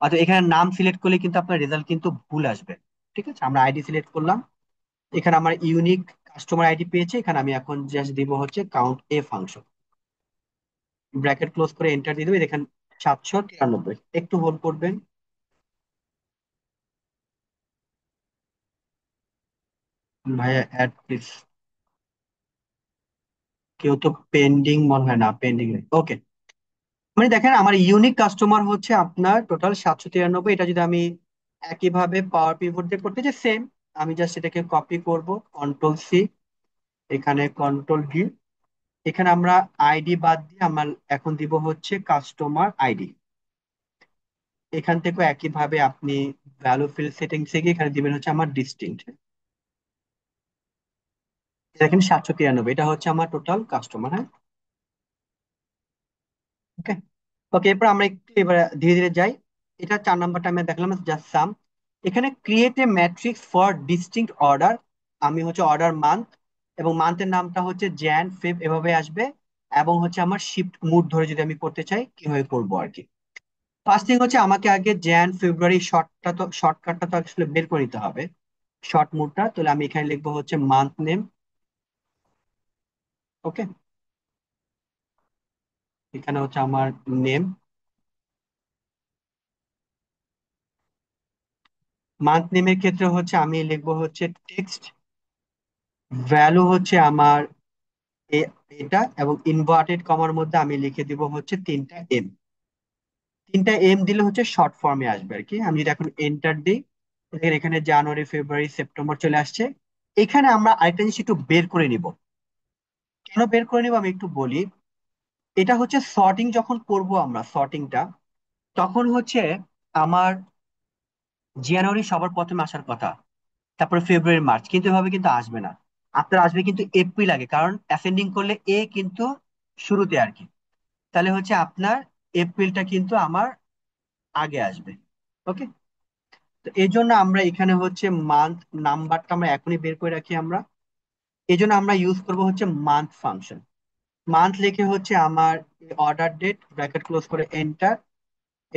অর্থাৎ এখানে নাম সিলেক্ট করলে কিন্তু আপনার রেজাল্ট কিন্তু ভুল আসবে। ঠিক আছে, আমরা আইডি সিলেক্ট করলাম, এখানে আমার ইউনিক কাস্টমার আইডি পেয়েছে, এখানে আমি এখন জাস্ট দিব হচ্ছে কাউন্ট এ ফাংশন, ব্র্যাকেট ক্লোজ করে এন্টার দিয়ে দেবে। দেখেন 793, একটু হোল্ড করবেন। ভাইয়া অ্যাড প্লিজ, কেউ তো পেন্ডিং মনে হয়, না পেন্ডিং, ওকে। মানে দেখেন আমার ইউনিক কাস্টমার হচ্ছে আপনার টোটাল 793। এটা যদি আমি একইভাবে পাওয়ার পিভট দিয়ে করতে চাই সেম, আমি জাস্ট এটাকে কপি করব, কন্ট্রোল সি, এখানে কন্ট্রোল ভি। এখানে আমরা আইডি বাদ দিয়ে আমরা এখন দিব হচ্ছে কাস্টমার আইডি। এখান থেকে একইভাবে আপনি ভ্যালু ফিল সেটিংস থেকে এখানে দিবেন হচ্ছে আমার ডিস্টিংক্ট। দেখেন 793, এটা হচ্ছে আমার টোটাল কাস্টমার, হ্যাঁ। ওকে, ওকে, এরপর আমরা একটু এবার ধীরে ধীরে যাই। এটা 4 নাম্বারটা আমি দেখলাম, জাস্ট সাম। এখানে create a matrix for distinct order, আমি হচ্ছে অর্ডার মান্থ, এবং মান্থের নামটা হচ্ছে জ্যান ফেব এভাবে আসবে। এবং হচ্ছে আমার শিফট মুড ধরে যদি আমি করতে চাই কিভাবে করবো আর কি। ফার্স্ট থিং হচ্ছে আমাকে আগে জ্যান ফেব্রুয়ারি শর্টকাটটা তো আসলে বের করে নিতে হবে, শর্ট মুডটা। তাহলে আমি এখানে লিখবো হচ্ছে মান্থ নেম। ওকে, এখানে হচ্ছে আমার নেম, মান্থ নেমের ক্ষেত্রে হচ্ছে আমি লিখবো হচ্ছে টেক্সট, ভ্যালু হচ্ছে আমার এটা, এবং ইনভার্টেড কমার মধ্যে আমি লিখে দিব হচ্ছে 3টা এম। 3টা এম দিলে হচ্ছে শর্ট ফর্মে আসবে আর কি। আমি যদি এখন এন্টার দিই, দেখেন এখানে জানুয়ারি ফেব্রুয়ারি সেপ্টেম্বর চলে আসছে। এখানে আমরা আরেকটা জিনিস একটু বের করে নিব। কেন বের করে নিব আমি একটু বলি। এটা হচ্ছে সর্টিং যখন করব আমরা সর্টিংটা, তখন হচ্ছে আমার জানুয়ারি সবার প্রথমে আসার কথা, তারপরে ফেব্রুয়ারি মার্চ, কিন্তু এভাবে কিন্তু আসবে না। আপনার আসবে কিন্তু এপ্রিল আগে, কারণ অ্যাসেন্ডিং করলে এ কিন্তু শুরুতে আর কি। তাহলে হচ্ছে আপনার এপ্রিলটা কিন্তু আমার আগে আসবে। ওকে, তো এই জন্য আমরা এখানে হচ্ছে মান্থ নাম্বারটা আমরা এখনই বের করে রাখি আমরা। এই জন্য আমরা ইউজ করবো হচ্ছে মান্থ ফাংশন। মান্থ লিখে হচ্ছে আমার অর্ডার ডেট, ব্র্যাকেট ক্লোজ করে এন্টার।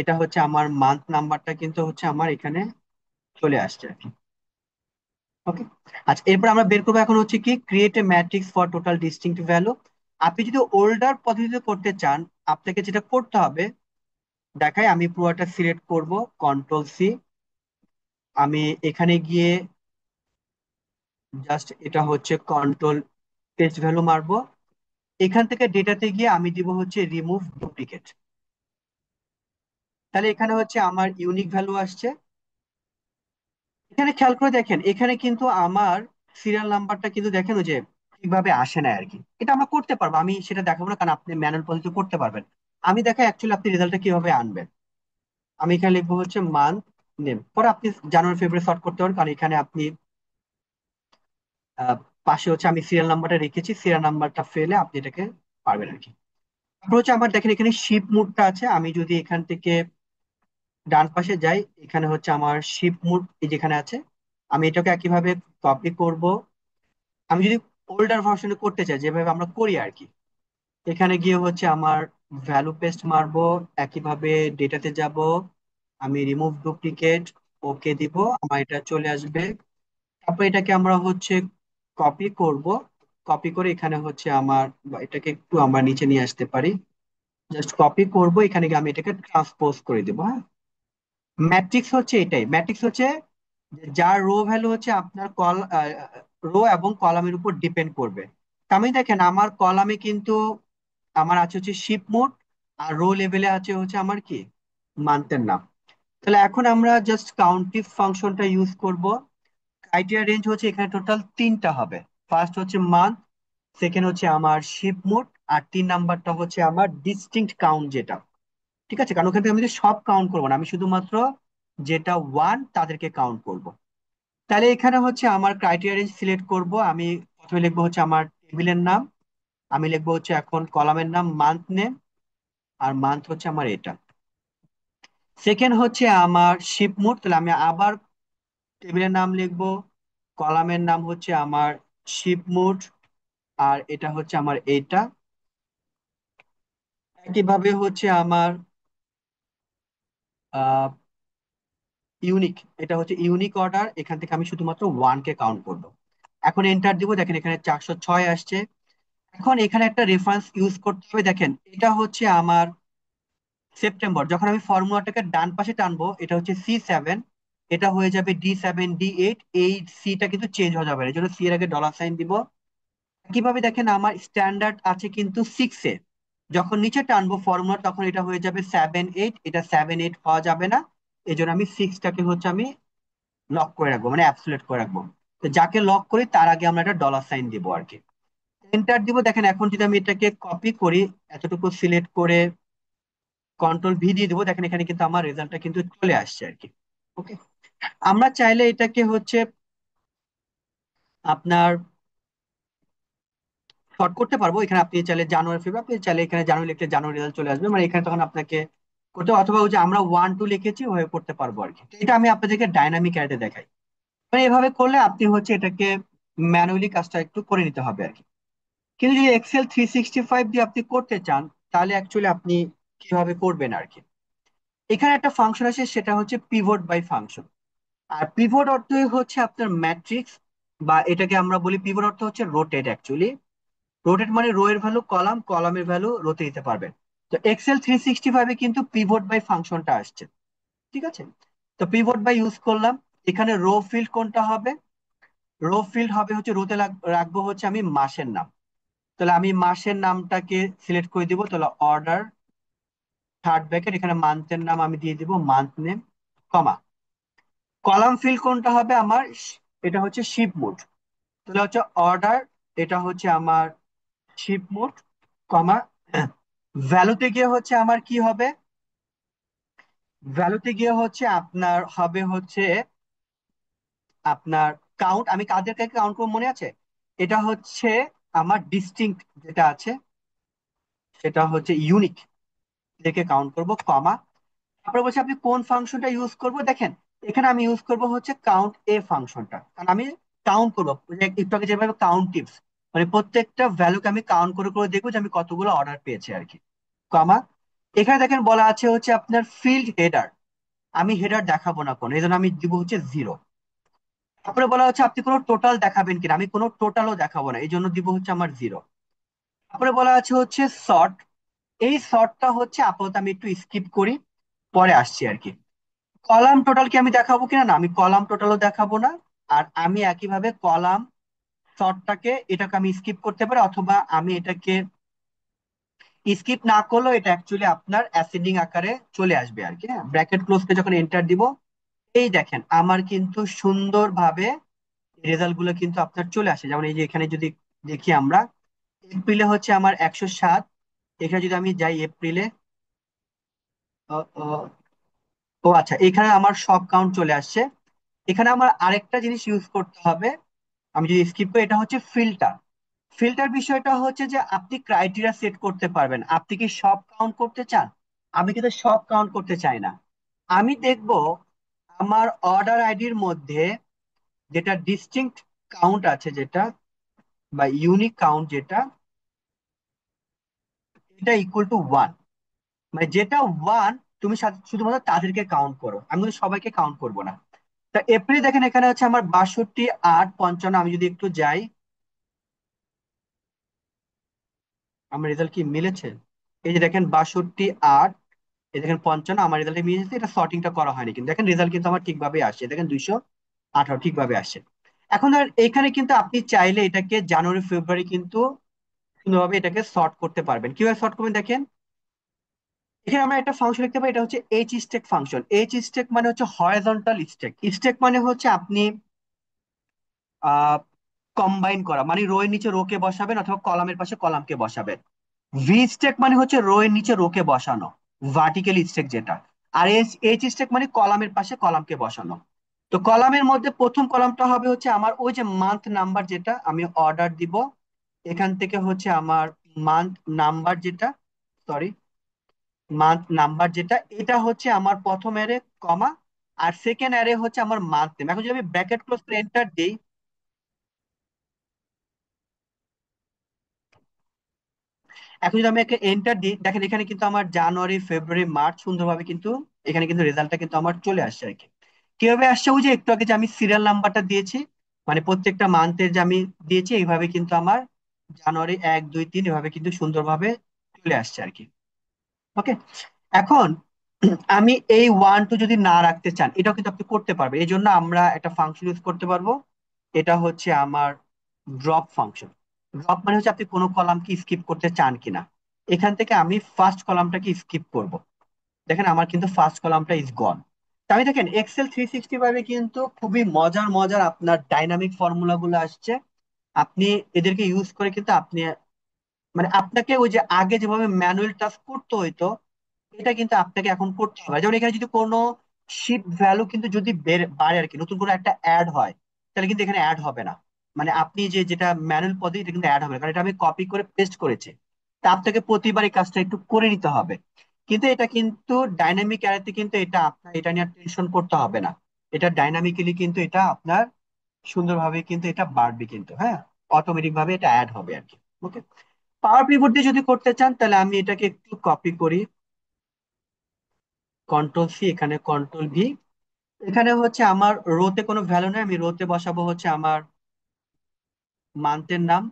এটা হচ্ছে আমার মান্থ নাম্বারটা কিন্তু হচ্ছে আমার এখানে চলে আসছে আর কি। ওকে। আচ্ছা, এরপর আমরা বের করবো এখন হচ্ছে কি create a matrix for total distinct value. আপনি যদি ওল্ডার পদ্ধতিতে করতে চান, আপনাকে যেটা করতে হবে দেখাই, আমি পুরোটা সিলেক্ট করব, কন্ট্রোল সি। আমি এখানে গিয়ে জাস্ট এটা হচ্ছে কন্ট্রোল পেস্ট ভ্যালু মারবো। এখান থেকে ডেটাতে গিয়ে আমি দিব হচ্ছে রিমুভ ডুপ্লিকেট। তাহলে এখানে হচ্ছে আমার ইউনিক ভ্যালু আসছে। এখানে খেয়াল করে দেখেন, এখানে কিন্তু আমার সিরিয়াল নাম্বারটা কিন্তু দেখেন ওই যে ঠিকভাবে আসে না আর কি। এটা আমরা করতে পারবো, আমি সেটা দেখাবো না, কারণ আপনি ম্যানুয়াল পদ্ধতি করতে পারবেন। আমি দেখাই অ্যাকচুয়ালি আপনি রেজাল্টটা কিভাবে আনবেন। আমি এখানে লিখবো হচ্ছে মান্থ নেম, পরে আপনি জানুয়ারি ফেব্রুয়ারি সর্ট করতে পারেন, কারণ এখানে আপনি আহ, পাশে হচ্ছে আমি সিরিয়াল নাম্বারটা রেখেছি, সিরিয়াল নাম্বারটা ফেলে আপনি এটাকে পারবেন আর কি। তারপর হচ্ছে আমার দেখেন এখানে শিপ মুডটা আছে, আমি যদি এখান থেকে ডান পাশে যাই, এখানে হচ্ছে আমার শিপ মুড এই যেখানে আছে। আমি এটাকে একইভাবে কপি করব। আমি যদি ওল্ডার ভার্সনে করতে চাই যেভাবে আমরা করি আর কি, এখানে গিয়ে হচ্ছে আমার ভ্যালু পেস্ট মারবো, একইভাবে ডেটাতে যাব, আমি রিমুভ ডুপ্লিকেট, ওকে দিব, আমার এটা চলে আসবে। তারপর এটাকে আমরা হচ্ছে কপি করব। কপি করে এখানে হচ্ছে আমার বা এটাকে একটু আমরা নিচে নিয়ে আসতে পারি। জাস্ট কপি করব, এখানে গিয়ে আমি এটাকে ট্রান্সপোজ করে দেবো। হ্যাঁ, ম্যাট্রিক্স হচ্ছে এটাই, ম্যাট্রিক্স হচ্ছে যে যার রো ভ্যালু হচ্ছে আপনার রো এবং কলামের উপর ডিপেন্ড করবে। তার মানে দেখেন আমার কলামে কিন্তু আমার আছে হচ্ছে শিপ মোড, আর রো লেভেলে আছে হচ্ছে আমার কি মান্থের নাম। তাহলে এখন আমরা জাস্ট কাউন্টিভ ফাংশনটা ইউজ করব। ক্রাইটেরিয়া রেঞ্জ হচ্ছে এখানে টোটাল তিনটা হবে। ফার্স্ট হচ্ছে মান্থ, সেকেন্ড হচ্ছে আমার শিপ মোড, আর তিন নাম্বারটা হচ্ছে আমার ডিস্টিংক্ট কাউন্ট যেটা। ঠিক আছে, কারণ ওখান থেকে আমি যদি সব কাউন্ট করবো না, আমি শুধুমাত্র যেটা ওয়ান তাদেরকে কাউন্ট করব। তাহলে এখানে হচ্ছে আমার ক্রাইটেরিয়া রেঞ্জ সিলেক্ট করব। আমি প্রথমে লিখবো হচ্ছে আমার টেবিলের নাম, আমি লিখবো হচ্ছে এখন কলামের নাম মান্থ নেম, আর মান্থ হচ্ছে আমার এটা। সেকেন্ড হচ্ছে আমার শিপ মোড, তাহলে আমি আবার টেবিলের নাম লিখবো, কলামের নাম হচ্ছে আমার শিপ মোড, আর এটা হচ্ছে আমার এটা। একইভাবে হচ্ছে আমার ইউনিক, এটা হচ্ছে ইউনিক অর্ডার, এখান থেকে আমি শুধুমাত্র ওয়ান কে কাউন্ট করবো। এখন এন্টার দিব, দেখেন এখানে 406 আসছে। এখন এখানে একটা রেফারেন্স ইউজ করতে হবে, দেখেন এটা হচ্ছে আমার সেপ্টেম্বর। যখন আমি ফর্মুলাটাকে ডান পাশে টানবো, এটা হচ্ছে C7, এটা হয়ে যাবে D7 D8, এই সিটা কিন্তু চেঞ্জ হয়ে যাবে, এই জন্য সি এর আগে ডলার সাইন দিব। কিভাবে দেখেন আমার স্ট্যান্ডার্ড আছে কিন্তু 6-এ, যখন নিচে টানবো ফর্মুলা তখন এটা হয়ে যাবে 7 8, এটা 7 8 হওয়া যাবে না, এই জন্য আমি সিক্সটাকে হচ্ছে আমি লক করে রাখবো, মানে অ্যাবসলিউট করে রাখবো। তো যাকে লক করি তার আগে আমরা একটা ডলার সাইন দিব আর কি। এন্টার দিব, দেখেন এখন যদি আমি এটাকে কপি করি, এতটুকু সিলেক্ট করে কন্ট্রোল ভি দিয়ে দেবো, দেখেন এখানে কিন্তু আমার রেজাল্টটা কিন্তু চলে আসছে আর কি। ওকে। আমরা চাইলে এটাকে হচ্ছে আপনার শর্ট করতে পারবো, এখানে আপনি চাইলে জানুয়ারি ফেব্রুয়ারি, আপনি চাইলে এখানে জানুয়ারি লিখলে জানুয়ারি রেজাল্ট চলে আসবে, মানে এখানে তখন আপনাকে করতে, অথবা ওই যে আমরা 1 2 লিখেছি ওভাবে করতে পারবো আর কি। তো এটা আমি আপনাদেরকে ডাইনামিক অ্যাডে দেখাই, মানে এভাবে করলে আপনি হচ্ছে এটাকে ম্যানুয়ালি কাজটা একটু করে নিতে হবে আর কি। কিন্তু যদি এক্সেল 365 দিয়ে আপনি করতে চান, তাহলে অ্যাকচুয়ালি আপনি কিভাবে করবেন আর কি। এখানে একটা ফাংশন আছে, সেটা হচ্ছে পিভট বাই ফাংশন। আর পিভট অর্থই হচ্ছে আপনার ম্যাট্রিক্স, বা এটাকে আমরা বলি পিভট অর্থ হচ্ছে রোটেট অ্যাকচুয়ালি। রোটেট মানে রো এর ভ্যালু কলাম, কলামের ভ্যালু রোতে দিতে পারবেন। তো এক্সেল 365 কিন্তু পিভট বাই ফাংশনটা আসছে। ঠিক আছে, তো পিভট বাই ইউজ করলাম। এখানে রো ফিল্ড কোনটা হবে, রো ফিল্ড হবে হচ্ছে রোতে রাখবো হচ্ছে আমি মাসের নাম। তাহলে আমি মাসের নামটাকে সিলেক্ট করে দিব, তাহলে অর্ডার থার্ড ব্র্যাকেট, এখানে মান্থের নাম আমি দিয়ে দিব মান্থ নেম, কমা। কলাম ফিল্ড কোনটা হবে আমার, এটা হচ্ছে শিপ মোড, তাহলে হচ্ছে অর্ডার, এটা হচ্ছে আমার শিপ মোড, কমা। ভ্যালুতে গিয়ে হচ্ছে আমার কি হবে, ভ্যালুতে গিয়ে হচ্ছে আপনার হবে হচ্ছে আপনার কাউন্ট, আমি কাদেরকে কাউন্ট করবো মনে আছে, এটা হচ্ছে আমার ডিস্টিংক্ট যেটা আছে সেটা হচ্ছে ইউনিক, এদেরকে কাউন্ট করব, কমা। তারপরে বলছে আপনি কোন ফাংশনটা ইউজ করবো, দেখেন এখানে আমি ইউজ করব হচ্ছে কাউন্ট এ ফাংশনটা, কারণ আমি কাউন্ট করবো, ওই যে একটু আগে যেভাবে কাউন্ট টিপস, মানে প্রত্যেকটা ভ্যালুকে আমি কাউন্ট করে করে দেখবো যে আমি কতগুলো অর্ডার পেয়েছি আর কি। কমা, এখানে দেখেন বলা আছে হচ্ছে আপনার ফিল্ড হেডার, আমি হেডার দেখাবো না কোনো, এই জন্য আমি দিব হচ্ছে 0। তারপরে বলা হচ্ছে আপনি কোনো টোটাল দেখাবেন কিনা, আমি কোনো টোটালও দেখাবো না, এই জন্য দিব হচ্ছে আমার 0। তারপরে বলা আছে হচ্ছে সর্ট, এই সর্টটা হচ্ছে আপাতত আমি একটু স্কিপ করি, পরে আসছি আর কি। কলাম টোটাল কি আমি দেখাবো কিনা, না আমি কলাম টোটালও দেখাবো না। আর আমি একইভাবে কলাম সর্টটাকে, এটাকে আমি স্কিপ করতে পারি, অথবা আমি এটাকে স্কিপ না করলেও এটা অ্যাকচুয়ালি আপনার অ্যাসেন্ডিং আকারে চলে আসবে আর কি। হ্যাঁ, ব্র্যাকেট ক্লোজ করে যখন এন্টার দিব, এই দেখেন আমার কিন্তু সুন্দরভাবে রেজাল্ট গুলো কিন্তু আপনার চলে আসে। যেমন এই যে এখানে যদি দেখি আমরা, এপ্রিলে হচ্ছে আমার 107, এখানে যদি আমি যাই এপ্রিলে, আহ, আহ, ও আচ্ছা, এখানে আমার সব কাউন্ট চলে আসছে। এখানে আমার আরেকটা জিনিস ইউজ করতে হবে, আমি যদি স্কিপ করি, এটা হচ্ছে ফিল্টার। ফিল্টার বিষয়টা হচ্ছে যে আপনি ক্রাইটেরিয়া সেট করতে পারবেন, আপনি কি সব কাউন্ট করতে চান। আমি কিন্তু সব কাউন্ট করতে চাই না, আমি দেখব আমার অর্ডার আইডির মধ্যে যেটা ডিস্টিংক্ট কাউন্ট আছে, যেটা বা ইউনিক কাউন্ট যেটা, এটা ইকুয়াল টু 1। মানে যেটা 1, তুমি শুধুমাত্র তাদেরকে কাউন্ট করো, আমি কিন্তু সবাইকে কাউন্ট করব না। তা এপ্রিল দেখেন এখানে হচ্ছে আমার 62, 8, 55, আমি যদি একটু যাই, আমার রেজাল্ট কি মিলেছে? এই যে দেখেন 62, 8, এই দেখেন 55, আমার রেজাল্টে মিলেছে, এটা সর্টিংটা করা হয়নি কিন্তু দেখেন রেজাল্ট কিন্তু আমার ঠিকভাবে আসছে, দেখেন 218 ঠিকভাবে আসছে। এখন আর এখানে কিন্তু আপনি চাইলে এটাকে জানুয়ারি ফেব্রুয়ারি কিন্তু সুন্দরভাবে এটাকে সর্ট করতে পারবেন। কিভাবে সর্ট করবেন দেখেন, এখানে আমরা একটা ফাংশন লিখতে পারি, এটা হচ্ছে H stack function. H stack মানে হচ্ছে হরাইজন্টাল স্টেক, স্টেক মানে হচ্ছে আপনি আহ কম্বাইন করা, মানে রো এর নিচে রো কে বসাবেন অথবা কলামের পাশে কলামকে বসাবেন। ভি স্টেক মানে হচ্ছে রো এর নিচে রো কে বসানো, ভার্টিক্যাল স্টেক যেটা। আর এইচ স্টেক মানে কলামের পাশে কলামকে বসানো। তো কলামের মধ্যে প্রথম কলামটা হবে হচ্ছে আমার ওই যে মান্থ নাম্বার, যেটা আমি অর্ডার দিব, এখান থেকে হচ্ছে আমার মান্থ নাম্বার যেটা, সরি, মান্থ নাম্বার যেটা, এটা হচ্ছে আমার প্রথম অ্যারে, কমা, আর সেকেন্ড অ্যারে হচ্ছে আমার মান্থ নেম। এখন যদি আমি ব্র্যাকেট ক্লোজ করে এন্টার দিই, এখন যদি আমি একে এন্টার দিই, দেখেন এখানে কিন্তু আমার জানুয়ারি ফেব্রুয়ারি মার্চ সুন্দরভাবে কিন্তু এখানে কিন্তু রেজাল্টটা কিন্তু আমার চলে আসছে আর কি। কিভাবে আসছে, ওই যে একটু আগে যে আমি সিরিয়াল নাম্বারটা দিয়েছি, মানে প্রত্যেকটা মান্থের যে আমি দিয়েছি, এইভাবে কিন্তু আমার জানুয়ারি 1, 2, 3 এভাবে কিন্তু সুন্দরভাবে চলে আসছে আর কি। ওকে, এখন আমি এই 1, 2 যদি না রাখতে চান, এটাও কিন্তু আপনি করতে পারবেন, এই জন্য আমরা একটা ফাংশন ইউজ করতে পারবো, এটা হচ্ছে আমার ড্রপ ফাংশন। ড্রপ মানে হচ্ছে আপনি কোনো কলাম কি স্কিপ করতে চান কিনা। এখান থেকে আমি ফার্স্ট কলামটাকে স্কিপ করব, দেখেন আমার কিন্তু ফার্স্ট কলামটা ইজ গন। আমি দেখেন এক্সেল 365 কিন্তু খুবই মজার মজার আপনার ডাইনামিক ফর্মুলা গুলো আসছে। আপনি এদেরকে ইউজ করে কিন্তু আপনি, মানে আপনাকে ওই যে আগে যেভাবে ম্যানুয়াল টাস্ক করতে হইতো, এটা কিন্তু আপনাকে এখন করতে হবে। যেমন এখানে যদি কোনো শিপ ভ্যালু কিন্তু যদি বাড়ে আর কি, নতুন কোনো একটা অ্যাড হয়, তাহলে কিন্তু এখানে অ্যাড হবে না। মানে আপনি যে যেটা ম্যানুয়াল পদ্ধতি, এটা কিন্তু অ্যাড হবে না, কারণ এটা আমি কপি করে পেস্ট করেছি। তা আপনাকে প্রতিবার এই কাজটা একটু করে নিতে হবে। কিন্তু এটা কিন্তু ডাইনামিক অ্যারেতে কিন্তু এটা আপনার এটা নিয়ে টেনশন করতে হবে না। এটা ডাইনামিক্যালি কিন্তু এটা আপনার সুন্দরভাবে কিন্তু এটা বাড়বে কিন্তু, হ্যাঁ, অটোমেটিক ভাবে এটা অ্যাড হবে আর কি। ওকে, পাওয়ার পিভট দিয়ে যদি করতে চান, তাহলে আমি এটাকে একটু কপি করি, কন্ট্রোল সি, এখানে কন্ট্রোল ভি। এখানে হচ্ছে আমার রোতে কোনো ভ্যালু নেই, আমি রোতে বসাবো হচ্ছে আমার মান্থের নাম,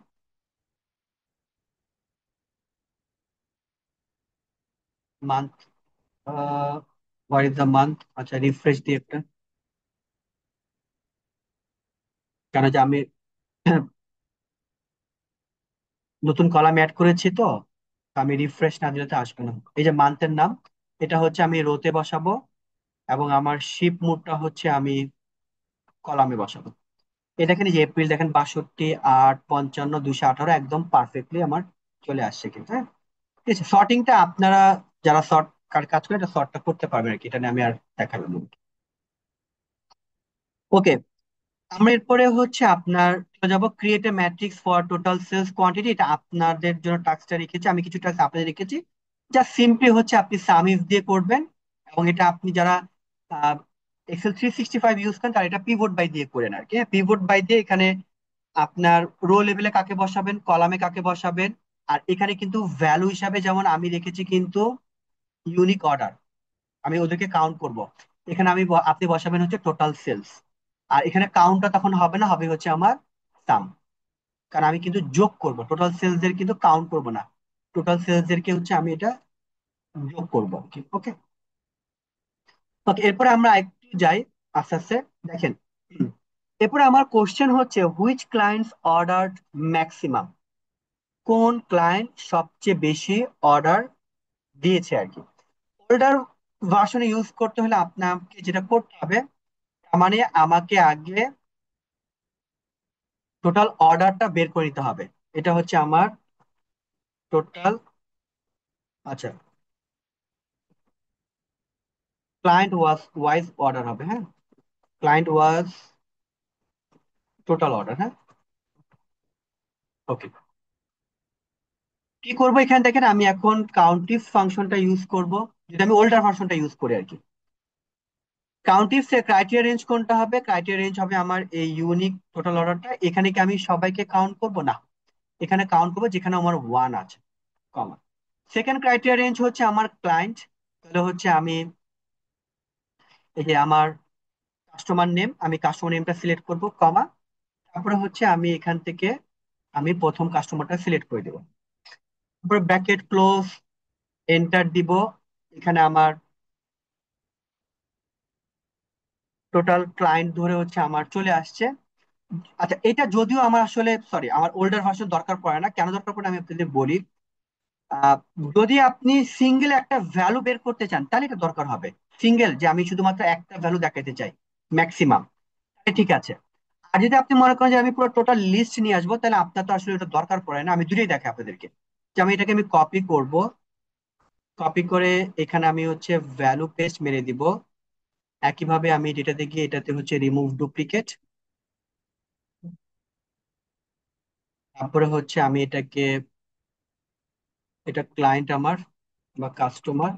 month, what is the month. আচ্ছা, রিফ্রেশ দিয়ে একটা, কেন যে আমি নতুন কলাম অ্যাড করেছি তো, আমি রিফ্রেশ না দিলে তো আসবে না। এই যে মান্থের নাম, এটা হচ্ছে আমি রোতে বসাবো, এবং আমার শিপ মোডটা হচ্ছে আমি কলামে বসাবো। এই দেখেন এই যে এপ্রিল দেখেন 62, 8, 55, 218 একদম পারফেক্টলি আমার চলে আসছে কিন্তু, হ্যাঁ। ঠিক আছে, শর্টিংটা আপনারা যারা শর্ট কাজ করে এটা শর্টটা করতে পারবেন আর কি, এটা নিয়ে আমি আর দেখাবো না। ওকে, আমরা এরপরে হচ্ছে আপনার চলে যাবো create a matrix for total sales quantity. এটা আপনাদের জন্য টাস্কটা রেখেছি, আমি কিছু টাস্ক আপনাদের রেখেছি, যা সিম্পলি হচ্ছে আপনি সাম ইফ দিয়ে করবেন। এবং এটা আপনি যারা এক্সেল 365 ইউজ করেন, তারা এটা পিভট বাই দিয়ে করেন আর কি। পিভট বাই দিয়ে এখানে আপনার রো লেভেলে কাকে বসাবেন, কলামে কাকে বসাবেন। আর এখানে কিন্তু ভ্যালু হিসাবে যেমন আমি রেখেছি কিন্তু ইউনিক অর্ডার, আমি ওদেরকে কাউন্ট করব। এখানে আপনি বসাবেন হচ্ছে টোটাল সেলস। আর এখানে কাউন্টটা তখন হবে না, হবে হচ্ছে আমার সাম। কারণ আমি কিন্তু যোগ করব, টোটাল সেলস এর কিন্তু কাউন্ট করব না। টোটাল সেলস এরকে হচ্ছে আমি এটা যোগ করব। ওকে, ওকে, এরপরে আমরা একটু যাই আস্তে আস্তে। দেখেন, হুম, এরপরে আমার কোশ্চেন হচ্ছে হুইচ ক্লায়েন্টস অর্ডার ম্যাক্সিমাম, কোন ক্লায়েন্ট সবচেয়ে বেশি অর্ডার দিয়েছে আর কি। ওল্ডার ভার্সনে ইউজ করতে হলে আপনাকে যেটা করতে হবে, তার মানে আমাকে আগে টোটাল অর্ডারটা বের করে নিতে হবে। এটা হচ্ছে আমার টোটাল, আচ্ছা, ক্লায়েন্ট ওয়াইজ অর্ডার হবে, হ্যাঁ, ক্লায়েন্ট ওয়াজ টোটাল অর্ডার, হ্যাঁ। ওকে, কি করবো এখানে দেখেন, আমি এখন কাউন্টিভ ফাংশনটা ইউজ করব, যদি আমি ওল্ডার ভার্সনটা ইউজ করি আর কি। কাউন্টিভ এর ক্রাইটেরিয়া রেঞ্জ কোনটা হবে, ক্রাইটেরিয়া রেঞ্জ হবে আমার এই ইউনিক টোটাল অর্ডারটা। এখানে কি আমি সবাইকে কাউন্ট করব না, এখানে কাউন্ট করবো যেখানে আমার ওয়ান আছে, কমা। সেকেন্ড ক্রাইটেরিয়া রেঞ্জ হচ্ছে আমার ক্লায়েন্ট, তাহলে হচ্ছে আমি এই যে আমার কাস্টমার নেম, আমি কাস্টমার নেমটা সিলেক্ট করব, কমা। তারপরে হচ্ছে আমি এখান থেকে আমি প্রথম কাস্টমারটা সিলেক্ট করে দেবো। তারপরে ব্র্যাকেট ক্লোজ, এন্টার দিব। এখানে আমার টোটাল ক্লায়েন্ট ধরে হচ্ছে আমার চলে আসছে। আচ্ছা, এটা যদিও আমার আসলে সরি, আমার ওল্ডার ভার্সন দরকার পড়ে না। কেন দরকার পড়ে আমি আপনাদের বলি। আহ, যদি আপনি সিঙ্গেল একটা ভ্যালু বের করতে চান তাহলে এটা দরকার হবে। সিঙ্গেল, যে আমি শুধুমাত্র একটা ভ্যালু দেখাতে চাই ম্যাক্সিমাম, ঠিক আছে। আর যদি আপনি মনে করেন যে আমি পুরো টোটাল লিস্ট নিয়ে আসবো, তাহলে আপনার তো আসলে এটা দরকার পড়ে না। আমি দুটোই দেখাই আপনাদেরকে, যে আমি এটাকে আমি কপি করব, কপি করে এখানে আমি হচ্ছে ভ্যালু পেস্ট মেরে দিব। একইভাবে আমি যেটাতে গিয়ে এটাতে হচ্ছে রিমুভ ডুপ্লিকেট। তারপরে হচ্ছে আমি এটাকে, এটা ক্লায়েন্ট আমার বা কাস্টমার,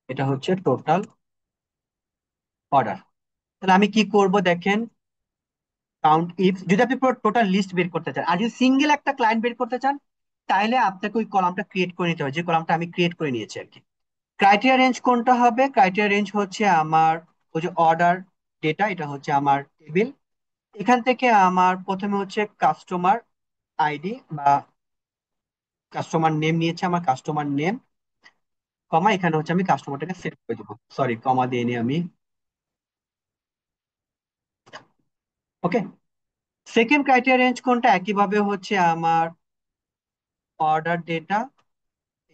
এটা হচ্ছে টোটাল অর্ডার। তাহলে আমি কি করব দেখেন, কাউন্ট ইফ, যদি আপনি পুরো টোটাল লিস্ট বের করতে চান, আর যদি সিঙ্গেল একটা ক্লায়েন্ট বের করতে চান, তাহলে আপনাকে ওই কলামটা ক্রিয়েট করে নিতে হবে, যে কলামটা আমি ক্রিয়েট করে নিয়েছি আর কি। ক্রাইটেরিয়া রেঞ্জ কোনটা হবে, ক্রাইটেরিয়া রেঞ্জ হচ্ছে আমার ওই যে অর্ডার ডেটা, এটা হচ্ছে আমার টেবিল। এখান থেকে আমার প্রথমে হচ্ছে কাস্টমার আইডি বা কাস্টমার নেম নিয়েছে, আমার কাস্টমার নেম, কমা, এখানে হচ্ছে আমি কাস্টমারটাকে সেট করে দেবো, সরি কমা দিয়ে নি আমি। ওকে, সেকেন্ড ক্রাইটেরিয়া রেঞ্জ কোনটা, একইভাবে হচ্ছে আমার অর্ডার ডেটা,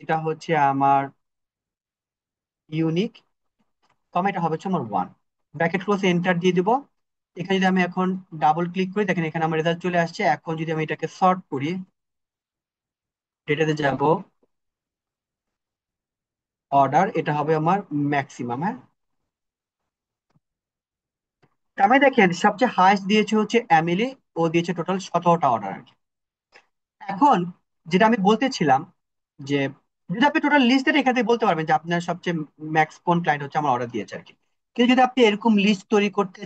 এটা হচ্ছে আমার ইউনিক, কমা, এটা হবে হচ্ছে আমার ওয়ান। ব্র্যাকেট ক্লোজ, এন্টার দিয়ে দিব। এখানে যদি আমি এখন ডাবল ক্লিক করি, দেখেন এখানে আমার রেজাল্ট চলে আসছে। এখন যদি আমি এটাকে সর্ট করি, ডেটাতে যাব, অর্ডার, এটা হবে আমার ম্যাক্সিমাম, হ্যাঁ। তার মানে দেখেন সবচেয়ে হাইস্ট দিয়েছে হচ্ছে এমিলি, ও দিয়েছে টোটাল 17টা অর্ডার। এখন যেটা আমি বলতেছিলাম, যে যদি আপনি টোটাল লিস্টটা এখান থেকে বলতে পারবেন যে আপনার সবচেয়ে ম্যাক্স কোন ক্লায়েন্ট হচ্ছে আমার অর্ডার দিয়েছে আর কি। কিন্তু যদি আপনি এরকম লিস্ট তৈরি করতে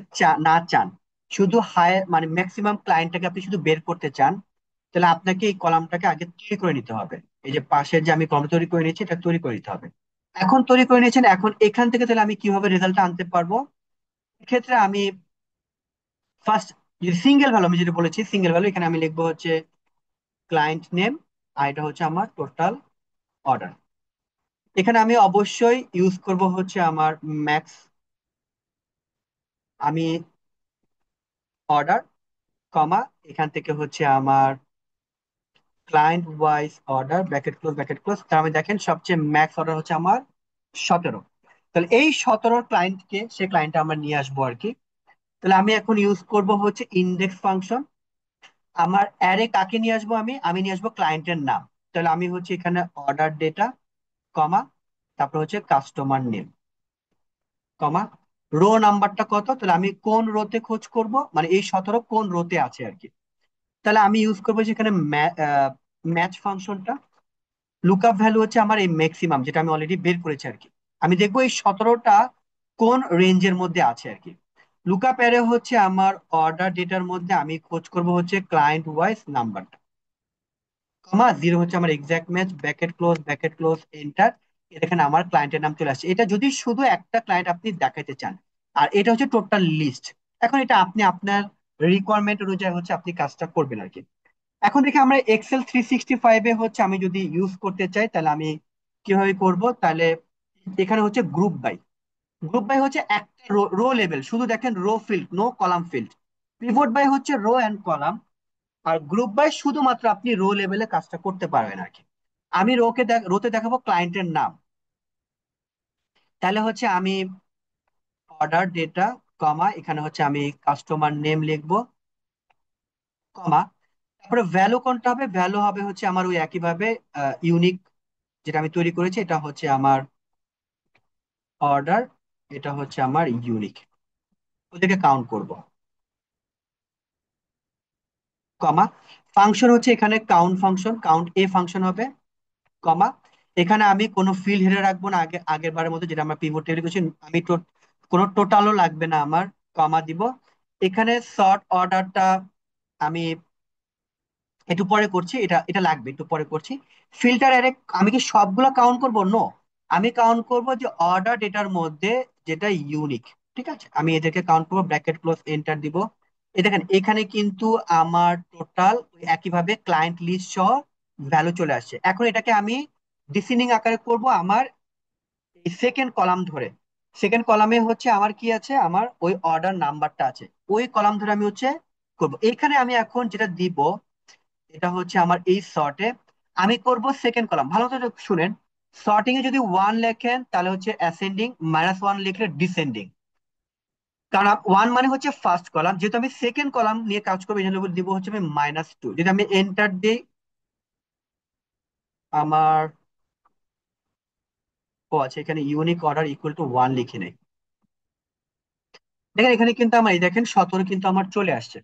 না চান, শুধু হাই মানে ম্যাক্সিমাম ক্লায়েন্টটাকে আপনি শুধু বের করতে চান, তাহলে আপনাকে এই কলামটাকে আগে তৈরি করে নিতে হবে। এই যে পাশের যে আমি কলাম তৈরি করে নিয়েছি, এটা তৈরি করে নিতে হবে। এখন তৈরি করে নিয়েছেন, এখন এখান থেকে তাহলে আমি কিভাবে রেজাল্টটা আনতে পারবো। এক্ষেত্রে আমি ফার্স্ট, যদি সিঙ্গেল ভ্যালু, আমি যেটা বলেছি সিঙ্গেল ভ্যালু, এখানে আমি লিখবো হচ্ছে ক্লায়েন্ট নেম, আর এটা হচ্ছে আমার টোটাল অর্ডার। এখানে আমি অবশ্যই ইউজ করব হচ্ছে আমার ম্যাক্স, আমি অর্ডার, কমা, এখান থেকে হচ্ছে আমার client wise order, bracket close, bracket close. তার আমি দেখেন সবচেয়ে ম্যাক্স অর্ডার হচ্ছে আমার 17। তাহলে এই 17 ক্লায়েন্টকে, সে ক্লায়েন্টটা আমরা নিয়ে আসবো আর কি। তাহলে আমি এখন ইউজ করব হচ্ছে ইন্ডেক্স ফাংশন। আমার অ্যারে কাকে নিয়ে আসবো, আমি আমি নিয়ে আসবো ক্লায়েন্টের নাম। তাহলে আমি হচ্ছে এখানে অর্ডার ডেটা, কমা, তারপর হচ্ছে কাস্টমার নেম, কমা, রো নাম্বারটা কত, তাহলে আমি কোন রোতে খোঁজ করব, মানে এই 17 কোন রোতে আছে আর কি। তাহলে আমি ইউজ করবো যেখানে ম্যাচ ফাংশনটা। লুকআপ ভ্যালু হচ্ছে আমার এই ম্যাক্সিমাম, যেটা আমি অলরেডি বের করেছি আর কি। আমি দেখবো এই 17টা কোন রেঞ্জের মধ্যে আছে আর কি। লুকআপ অ্যারে হচ্ছে আমার অর্ডার ডেটার মধ্যে আমি খোঁজ করব হচ্ছে ক্লায়েন্ট ওয়াইজ নাম্বারটা, কমা জিরো হচ্ছে আমার exact match, bracket close enter. এখানে আমার ক্লায়েন্টের নাম চলে আসছে। এটা যদি শুধু একটা ক্লায়েন্ট আপনি দেখাইতে চান, আর এটা হচ্ছে টোটাল লিস্ট। এখন এটা আপনি আপনার রিকোয়ারমেন্ট অনুযায়ী হচ্ছে আপনি কাজটা করবেন আর কি। এখন দেখি আমরা এক্সেল 365 হচ্ছে আমি যদি ইউজ করতে চাই তাহলে আমি কিভাবে করব। তাহলে এখানে হচ্ছে গ্রুপ বাই হচ্ছে একটা রো রো লেভেল, শুধু দেখেন row field, no column field. Pivot by হচ্ছে রো অ্যান্ড কলাম। আর গ্রুপ বাই শুধুমাত্র আপনি রো লেভেলে কাজটা করতে পারবেন আর কি। আমি রোতে দেখাবো ক্লায়েন্টের নাম। তাহলে হচ্ছে আমি অর্ডার ডেটা, কমা এখানে হচ্ছে আমি কাস্টমার নেম লিখবো, কমা তারপরে ভ্যালু কোনটা হবে, ভ্যালু হবে হচ্ছে আমার ওই একইভাবে ইউনিক, যেটা আমি তৈরি করেছি এটা হচ্ছে আমার অর্ডার, এটা হচ্ছে আমার ইউনিক, ওদেরকে কাউন্ট করব, কমা ফাংশন হচ্ছে এখানে কাউন্ট ফাংশন, কাউন্ট এ ফাংশন হবে, কমা এখানে আমি কোনো ফিল্ড হেডে রাখবো না, আগের বারের মতো যেটা আমরা পিভট টেবিল করছি। আমি কোনো টোটালও লাগবে না আমার, কমা দিব। এখানে সর্ট অর্ডারটা আমি একটু পরে করছি, এটা এটা লাগবে, একটু পরে করছি। ফিল্টার অ্যারে আমি কি সবগুলো কাউন্ট করব? নো, আমি কাউন্ট করব যে অর্ডার ডেটার মধ্যে যেটা ইউনিক। ঠিক আছে, আমি এদেরকে কাউন্ট করবো, ব্র্যাকেট ক্লোজ এন্টার দিব। এই দেখেন এখানে কিন্তু আমার টোটাল একইভাবে ক্লায়েন্ট লিস্ট সহ ভ্যালু চলে আসছে। এখন এটাকে আমি ডিসেন্ডিং আকারে করব আমার এই সেকেন্ড কলাম ধরে। সেকেন্ড কলামে হচ্ছে আমার কি আছে, আমার ওই অর্ডার নাম্বারটা আছে, ওই কলাম ধরে আমি হচ্ছে করব। এখানে আমি এখন যেটা দিব, এটা হচ্ছে আমার এই শর্টে আমি করব সেকেন্ড কলাম। ভালো মতো শুনেন, সর্টিং এ যদি ওয়ান লেখেন তাহলে হচ্ছে অ্যাসেন্ডিং, -1 লিখলে ডিসেন্ডিং। কারণ ওয়ান মানে হচ্ছে ফার্স্ট কলাম, যেহেতু আমি সেকেন্ড কলাম নিয়ে কাজ করবো এই জন্য দিব হচ্ছে আমি -2। যদি আমি এন্টার দিই, আমার ও আছে এখানে ইউনিক অর্ডার ইকুয়াল টু 1 লিখে নেই। দেখেন এখানে কিন্তু আমার এই দেখেন 17 কিন্তু আমার চলে আসছে।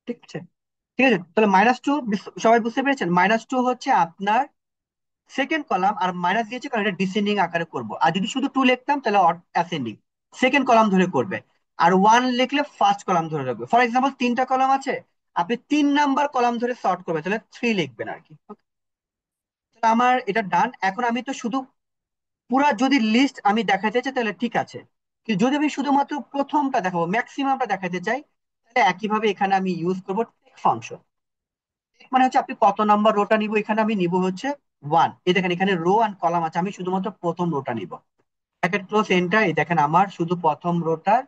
ঠিক আছে, ঠিক আছে, তাহলে -2, সবাই বুঝতে পেরেছেন? -2 হচ্ছে আপনার সেকেন্ড কলাম, আর মাইনাস দিয়েছে কারণ এটা ডিসেন্ডিং আকারে করব। আর যদি শুধু 2 লিখতাম তাহলে অ্যাসেন্ডিং, সেকেন্ড কলাম ধরে করবে। আর 1 লিখলে ফার্স্ট কলাম ধরে রাখবে। ফর এক্সাম্পল 3টা কলাম আছে, আপনি 3 নাম্বার কলাম ধরে সর্ট করবে, তাহলে 3 লিখবেন আর কি। Okay? তাহলে আমার এটা ডান। এখন আমি তো শুধু পুরা যদি লিস্ট আমি দেখাতে চাই তাহলে ঠিক আছে, কিন্তু যদি আমি শুধুমাত্র প্রথমটা দেখাবো, ম্যাক্সিমামটা দেখাতে চাই, তাহলে একইভাবে এখানে আমি ইউজ করবো টেক ফাংশন। মানে হচ্ছে আপনি কত নাম্বার রোটা নিব, এখানে আমি নিব হচ্ছে 1। এই দেখেন এখানে রো অ্যান্ড কলাম আছে, আমি শুধুমাত্র প্রথম রোটা নিব। Bracket close enter. এই দেখেন আমার শুধু প্রথম রোটার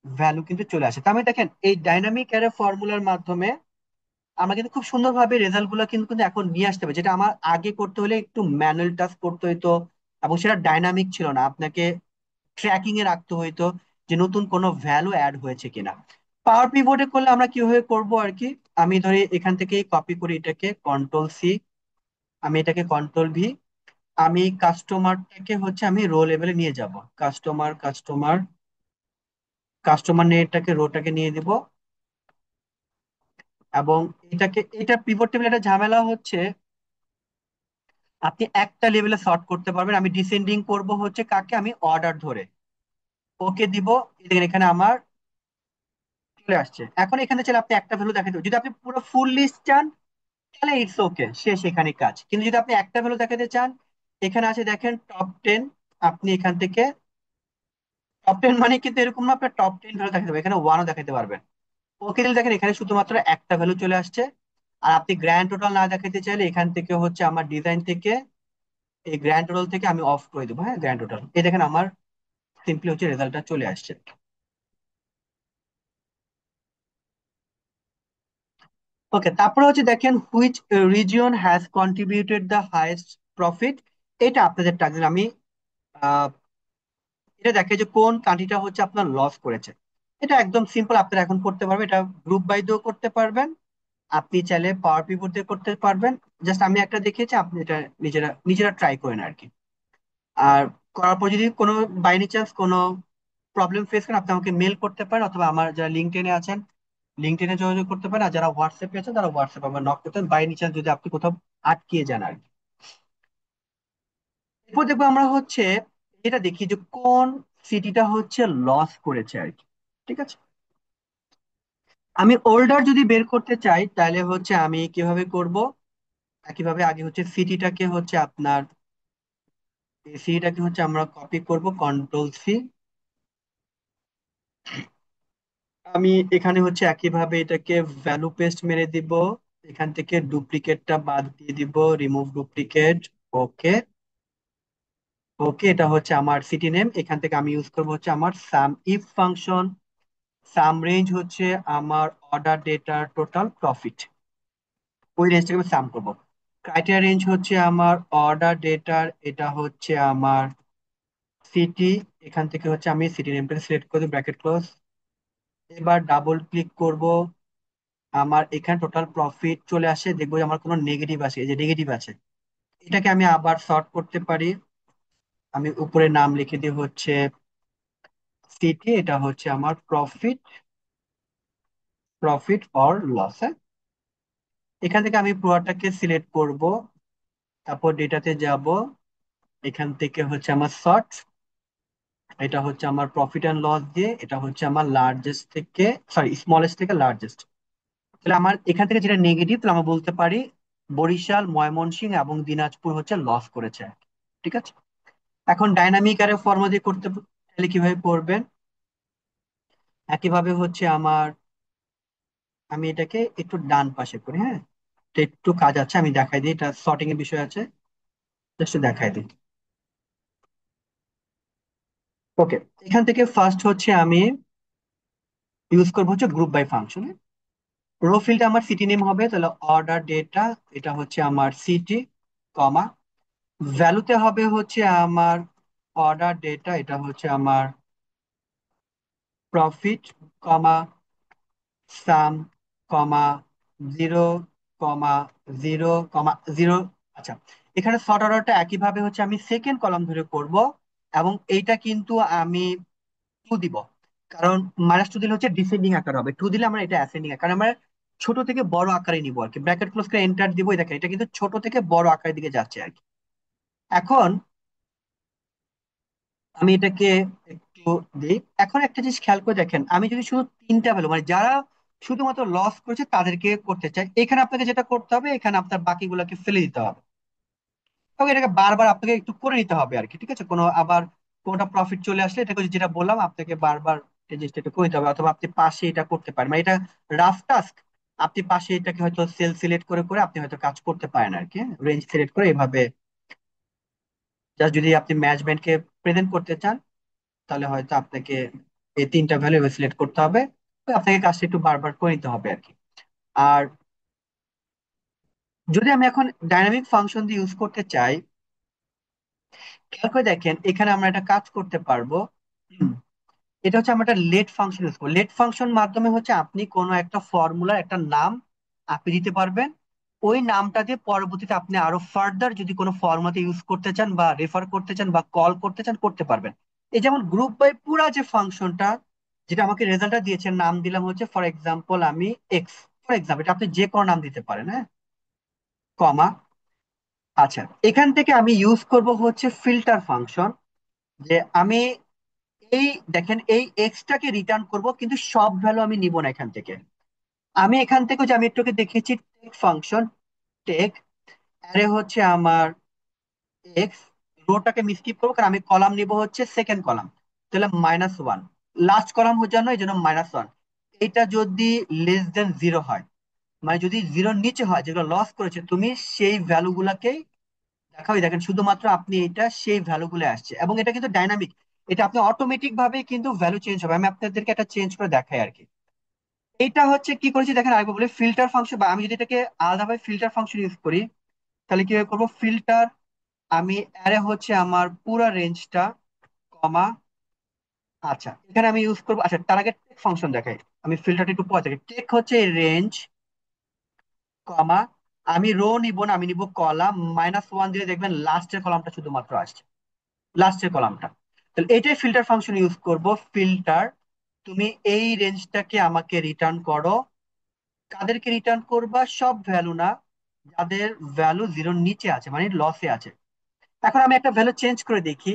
ভ্যালু কিন্তু চলে আসে। তার মানে দেখেন এই ডাইনামিক অ্যারে ফর্মুলার মাধ্যমে আমরা কিন্তু খুব সুন্দরভাবে রেজাল্ট গুলো কিন্তু কিন্তু এখন নিয়ে আসতে হবে, যেটা আমার আগে করতে হলে একটু ম্যানুয়াল টাস্ক করতে হইতো, এবং সেটা ডাইনামিক ছিল না, আপনাকে ট্র্যাকিং এ রাখতে হইতো যে নতুন কোনো ভ্যালু অ্যাড হয়েছে কিনা। পাওয়ার পিভটে করলে আমরা কিভাবে করব আর কি, আমি ধরি এখান থেকে কপি করি এটাকে, কন্ট্রোল C, আমি এটাকে কন্ট্রোল V, আমি কাস্টমারটাকে হচ্ছে আমি রো লেভেলে নিয়ে যাব, কাস্টমার নিয়ে এটাকে রোটাকে নিয়ে দিব। এবং এটা পিভট টেবিল একটা ঝামেলা হচ্ছে, আপনি একটা লেভেলে সর্ট করতে পারবেন। আমি ডিসেন্ডিং করব হচ্ছে কাকে, আমি অর্ডার ধরে ওকে দিব। এই দেখেন এখানে আমার চলে আসছে। এখন এখানে চলে আপনি একটা ভ্যালু দেখাতে, যদি আপনি পুরো ফুল লিস্ট চান তাহলে ইটস ওকে, শেষ এখানে কাজ। কিন্তু যদি আপনি একটা ভ্যালু দেখাতে চান, এখানে আছে দেখেন টপ 10, আপনি এখান থেকে টপ 10 মানে কিন্তু এরকম না আপনার টপ 10 ভ্যালু দেখাতে হবে, এখানে ওয়ানও দেখাতে পারবেন। ওকে দিলে দেখেন এখানে শুধুমাত্র একটা ভ্যালু চলে আসছে। আর আপনি গ্র্যান্ড টোটাল না দেখাতে চাইলে এখান থেকে হচ্ছে আমার ডিজাইন থেকে এই গ্র্যান্ড টোটাল থেকে আমি অফ করে দেবো। হ্যাঁ, গ্র্যান্ড টোটাল, এই দেখেন আমার সিম্পলি হচ্ছে রেজাল্টটা চলে আসছে। ওকে, তারপরে হচ্ছে দেখেন which region has contributed the highest profit. এটা আপনাদের টার্গেট। আমি আহ, এটা দেখে যে কোন কান্ট্রিটা হচ্ছে আপনার লস করেছে। এটা একদম সিম্পল, আপনারা এখন করতে পারবেন, এটা গ্রুপ বাই দিয়েও করতে পারবেন, আপনি চাইলে পাওয়ার পিভট দিয়ে করতে পারবেন। জাস্ট আমি একটা দেখিয়েছি, আপনি এটা নিজেরা নিজেরা ট্রাই করেন আর কি। আর করার পর যদি কোনো বাই এনি চান্স কোনো প্রবলেম ফেস করেন, আপনি আমাকে মেল করতে পারেন, অথবা আমার যারা লিঙ্কডইনে আছেন লিঙ্কডইনে যোগাযোগ করতে পারেন, আর যারা হোয়াটসঅ্যাপে আছেন তারা হোয়াটসঅ্যাপ আমার নক করতেন বাই এনি চান্স যদি আপনি কোথাও আটকিয়ে যান আর কি। এরপর দেখবো আমরা হচ্ছে এটা দেখি যে কোন সিটিটা হচ্ছে লস করেছে আর কি। ঠিক আছে। আমি ওল্ডার যদি বের করতে চাই তাহলে হচ্ছে আমি কিভাবে করব, একইভাবে আগে হচ্ছে সিটিটাকে হচ্ছে আপনার, সিটিটাকে হচ্ছে আমরা কপি করব, কন্ট্রোল সি। আমি এখানে হচ্ছে একইভাবে এটাকে ভ্যালু পেস্ট মেরে দিব, এখান থেকে ডুপ্লিকেটটা বাদ দিয়ে দিব, রিমুভ ডুপ্লিকেট। ওকে। ওকে, এটা হচ্ছে আমার সিটি নেম। এখান থেকে আমি ইউজ করব হচ্ছে আমার সাম ইফ ফাংশন। সাম রেঞ্জ হচ্ছে আমার অর্ডার ডেটার টোটাল প্রফিট, ওই রেঞ্জটাকে আমি সাম করব। ক্রাইটেরিয়া রেঞ্জ হচ্ছে আমার অর্ডার ডেটার, এটা হচ্ছে আমার সিটি। এখান থেকে হচ্ছে আমি সিটি নেমটাকে সিলেক্ট করে ব্র্যাকেট ক্লোজ। এবার ডাবল ক্লিক করব, আমার এখানে টোটাল প্রফিট চলে আসে, দেখবো যে আমার কোনো নেগেটিভ আছে, এই যে নেগেটিভ আছে। এটাকে আমি আবার সর্ট করতে পারি। আমি উপরে নাম লিখে দিই হচ্ছে সিটি, এটা হচ্ছে আমার প্রফিট, প্রফিট অর লস। এখান থেকে আমি পুরোটাকে সিলেক্ট করব, তারপর ডেটাতে যাব, এখান থেকে হচ্ছে আমার সর্ট, এটা হচ্ছে আমার প্রফিট অ্যান্ড লস দিয়ে, এটা হচ্ছে আমার লার্জেস্ট থেকে, সরি স্মলেস্ট থেকে লার্জেস্ট। তাহলে আমার এখান থেকে যেটা নেগেটিভ, তাহলে আমরা বলতে পারি বরিশাল, ময়মনসিংহ এবং দিনাজপুর হচ্ছে লস করেছে। ঠিক আছে। এখন ডাইনামিক আরে ফর্মা দিয়ে করতে তাহলে কিভাবে করবেন, একইভাবে হচ্ছে আমার, আমি এটাকে একটু ডান পাশে করি, হ্যাঁ। তো একটু কাজ আছে, আমি দেখাই দিই, এটা সর্টিং এর বিষয় আছে, জাস্ট দেখাই দিই। ওকে। এখান থেকে ফার্স্ট হচ্ছে আমি ইউজ করবো হচ্ছে গ্রুপ বাই ফাংশন। রো ফিল্ডে আমার সিটি নেম হবে, তাহলে অর্ডার ডেটা, এটা হচ্ছে আমার সিটি, কমা ভ্যালুতে হবে হচ্ছে আমার অর্ডার ডেটা, এটা হচ্ছে আমার profit, comma sum, comma zero, comma zero, comma zero. আচ্ছা, এখানে শর্ট অর্ডারটা একইভাবে হচ্ছে আমি সেকেন্ড কলাম ধরে করব, এবং এইটা কিন্তু আমি টু দিব, কারণ মাইনাস টু দিলে হচ্ছে ডিসেন্ডিং আকার হবে, টু দিলে আমরা এটা অ্যাসেন্ডিং আকার, আমরা ছোট থেকে বড় আকারে নিব আর কি। ব্র্যাকেট ক্লোজ করে এন্টার দিব, দেখেন এটা কিন্তু ছোট থেকে বড় আকারের দিকে যাচ্ছে আর কি। এখন আমি এটাকে একটু দিই। এখন একটা জিনিস খেয়াল করে দেখেন, আমি যদি শুধু তিনটা ভ্যালু মানে যারা শুধুমাত্র লস করেছে তাদেরকে করতে চাই, এখানে আপনাকে যেটা করতে হবে, এখানে আপনার বাকিগুলোকে ফেলে দিতে হবে, এবং এটাকে বারবার আপনাকে একটু করে নিতে হবে আর কি। ঠিক আছে, কোনো আবার কোনটা প্রফিট চলে আসলে এটাকে যেটা বললাম আপনাকে বারবার এই জিনিসটা একটু করে নিতে হবে, অথবা আপনি পাশে এটা করতে পারেন, মানে এটা রাফ টাস্ক। আপনি পাশে এটাকে হয়তো সেল সিলেক্ট করে করে আপনি হয়তো কাজ করতে পারেন আর কি, রেঞ্জ সিলেক্ট করে এভাবে। জাস্ট যদি আপনি ম্যানেজমেন্টকে প্রেজেন্ট করতে চান, তাহলে হয়তো আপনাকে এই তিনটা ভ্যালু সিলেক্ট করতে হবে, তো আপনাকে কাজটা একটু বারবার করে নিতে হবে আর কি। আর যদি আমি এখন ডাইনামিক ফাংশন দিয়ে ইউজ করতে চাই, খেয়াল করে দেখেন এখানে আমরা একটা কাজ করতে পারবো। হুম, এটা হচ্ছে আমরা একটা লেট ফাংশন ইউজ করবো। লেট ফাংশন মাধ্যমে হচ্ছে আপনি কোনো একটা ফর্মুলার একটা নাম আপনি দিতে পারবেন, ওই নামটা দিয়ে পরবর্তীতে আপনি আরো ফার্দার যদি কোনো ফর্মুলাতে ইউজ করতে চান বা রেফার করতে চান বা কল করতে চান, করতে পারবেন। এই যেমন গ্রুপ বাই পুরা যে ফাংশনটা, যেটা আমাকে রেজাল্টটা দিয়েছে, নাম দিলাম হচ্ছে ফর এক্সাম্পল আমি এক্স, ফর এক্সাম্পল এটা আপনি যে কোনো নাম দিতে পারেন, হ্যাঁ, কমা। আচ্ছা, এখান থেকে আমি ইউজ করব হচ্ছে ফিল্টার ফাংশন, যে আমি এই দেখেন এই এক্সটাকে রিটার্ন করব, কিন্তু সব ভ্যালু আমি নিব না এখান থেকে। আমি এখান থেকে যে আমি একটুকে দেখেছি টেক ফাংশন, টেক অ্যারে হচ্ছে আমার এক্স, রোটাকে মিস্কিপ করবো কারণ আমি কলাম নিব হচ্ছে সেকেন্ড কলাম, তাহলে -1, লাস্ট কলাম হচ্ছে জন্য এই জন্য -1। এটা যদি লেস দেন জিরো হয়, মানে যদি জিরোর নিচে হয়, যেগুলো লস করেছে তুমি, সেই ভ্যালু গুলাকেই দেখাবে। দেখেন শুধুমাত্র আপনি এটা সেই ভ্যালু গুলো আসছে, এবং এটা কিন্তু ডাইনামিক, এটা আপনি অটোমেটিক ভাবে কিন্তু ভ্যালু চেঞ্জ হবে। আমি আপনাদেরকে একটা চেঞ্জ করে দেখাই আর কি। এটা হচ্ছে কি করেছি দেখেন, আরেকবার বলে ফিল্টার ফাংশন, বা আমি যদি এটাকে আলাদাভাবে ফিল্টার ফাংশন ইউজ করি, তাহলে কিভাবে করবো, ফিল্টার, আমি অ্যারে হচ্ছে আমার পুরো রেঞ্জটা, কমা। আচ্ছা, এখানে আমি ইউজ করবো, আচ্ছা তার আগে টেক ফাংশন দেখাই, আমি ফিল্টারটা একটু পরে দেখি। টেক হচ্ছে রেঞ্জ, কমা, আমি রো নিব না, আমি নিব কলাম, -1 দিলে দেখবেন লাস্টের কলামটা শুধুমাত্র আসছে, লাস্টের কলামটা। তাহলে এটাই ফিল্টার ফাংশন ইউজ করব, ফিল্টার, তুমি এই রেঞ্জটাকে আমাকে রিটার্ন করো। কাদেরকে রিটার্ন করবা, সব ভ্যালু না, যাদের ভ্যালু জিরোর নিচে আছে মানে লসে আছে। এখন আমি একটা ভ্যালু চেঞ্জ করে দেখি,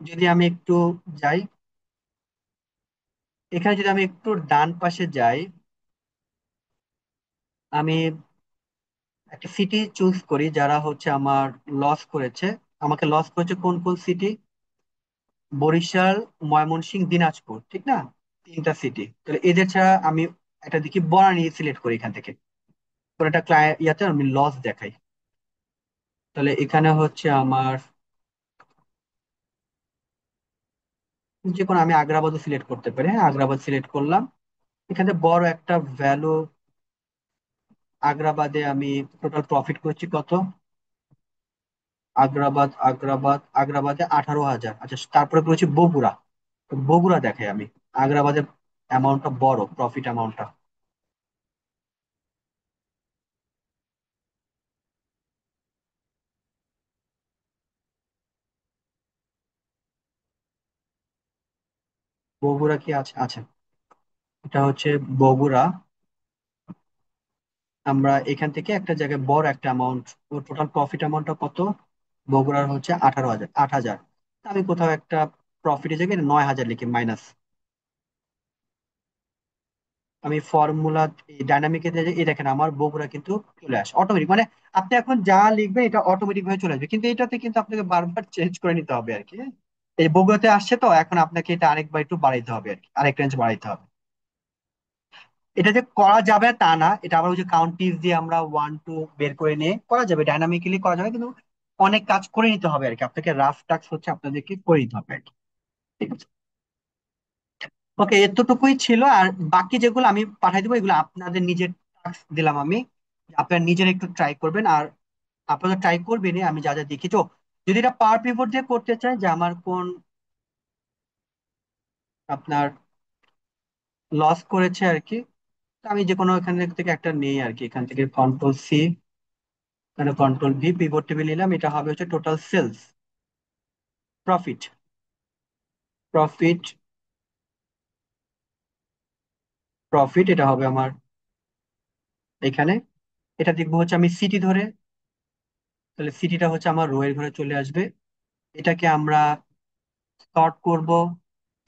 যদি আমি একটু যাই, এখানে যদি আমি একটু ডান পাশে যাই, আমি একটা সিটি চুজ করি যারা হচ্ছে আমার লস করেছে। আমাকে লস করেছে কোন কোন সিটি? বরিশাল, ময়মনসিংহ, দিনাজপুর, ঠিক না? তিনটা সিটি। তাহলে এদের ছাড়া আমি একটা দেখি বনানী সিলেক্ট করি এখান থেকে, কোন একটা ক্লায়েন্ট ইয়াতে আমি লস দেখাই। তাহলে এখানে হচ্ছে আমার যে কোনো, আমি আগ্রাবাদও সিলেক্ট করতে পারি। হ্যাঁ, আগ্রাবাদ সিলেক্ট করলাম। এখানে বড় একটা ভ্যালু, আগ্রাবাদে আমি টোটাল প্রফিট করছি কত? আগ্রাবাদে 18,000। আচ্ছা, তারপরে করেছি বগুড়া। তো বগুড়া দেখাই আমি। আগ্রাবাদের অ্যামাউন্টটা বড়, প্রফিট অ্যামাউন্টটা। বগুড়া কি আছে? আছে, এটা হচ্ছে বগুড়া। আমরা এখান থেকে একটা জায়গায় বড় একটা অ্যামাউন্ট, টোটাল প্রফিট অ্যামাউন্টটা কত? বগুড়ার হচ্ছে 18,000, 8,000। আমি কোথাও একটা প্রফিটের জায়গায় 9,000 লিখি মাইনাস। আমি ফর্মুলা ডাইনামিকে এই দেখেন আমার বগুড়া কিন্তু চলে আসে অটোমেটিক। মানে আপনি এখন যা লিখবেন এটা অটোমেটিক ভাবে চলে আসবে, কিন্তু এটাতে কিন্তু আপনাকে বারবার চেঞ্জ করে নিতে হবে আর কি। এই বগুড়াতে আসছে তো, এখন আপনাকে এটা আরেকবার একটু বাড়াইতে হবে আর কি, আরেক রেঞ্জ বাড়াইতে হবে। এটা যে করা যাবে তা না, এটা আবার ওই যে কাউন্টিজ দিয়ে আমরা 1 2 বের করে নিয়ে করা যাবে, ডাইনামিক্যালি করা যাবে, কিন্তু অনেক কাজ করে নিতে হবে আর কি। আপনাকে রাফ টাস্ক হচ্ছে আপনাদেরকে করে নিতে হবে আর কি। ঠিক আছে। ওকে, এতটুকুই ছিল। আর বাকি যেগুলো আমি পাঠাই দেবো, এগুলো আপনাদের নিজের টাস্ক দিলাম আমি। আপনারা নিজের একটু ট্রাই করবেন। আর আপনারা ট্রাই করবেনই, আমি যা যা দেখি তো। যদি এটা পাওয়ার পিভট দিয়ে করতে চাই, যে আমার কোন আপনার লস করেছে আর কি, তো আমি যে কোনো এখান থেকে একটা নেই আর কি। এখান থেকে কন্ট্রোল সি, এখানে কন্ট্রোল ভি, পিভট টেবিল নিলাম। এটা হবে হচ্ছে total sales, profit, profit, profit. এটা হবে আমার এখানে। এটা দেখবো হচ্ছে আমি সিটি ধরে, তাহলে সিটিটা হচ্ছে আমার রো এর ঘরে চলে আসবে। এটাকে আমরা সর্ট করব,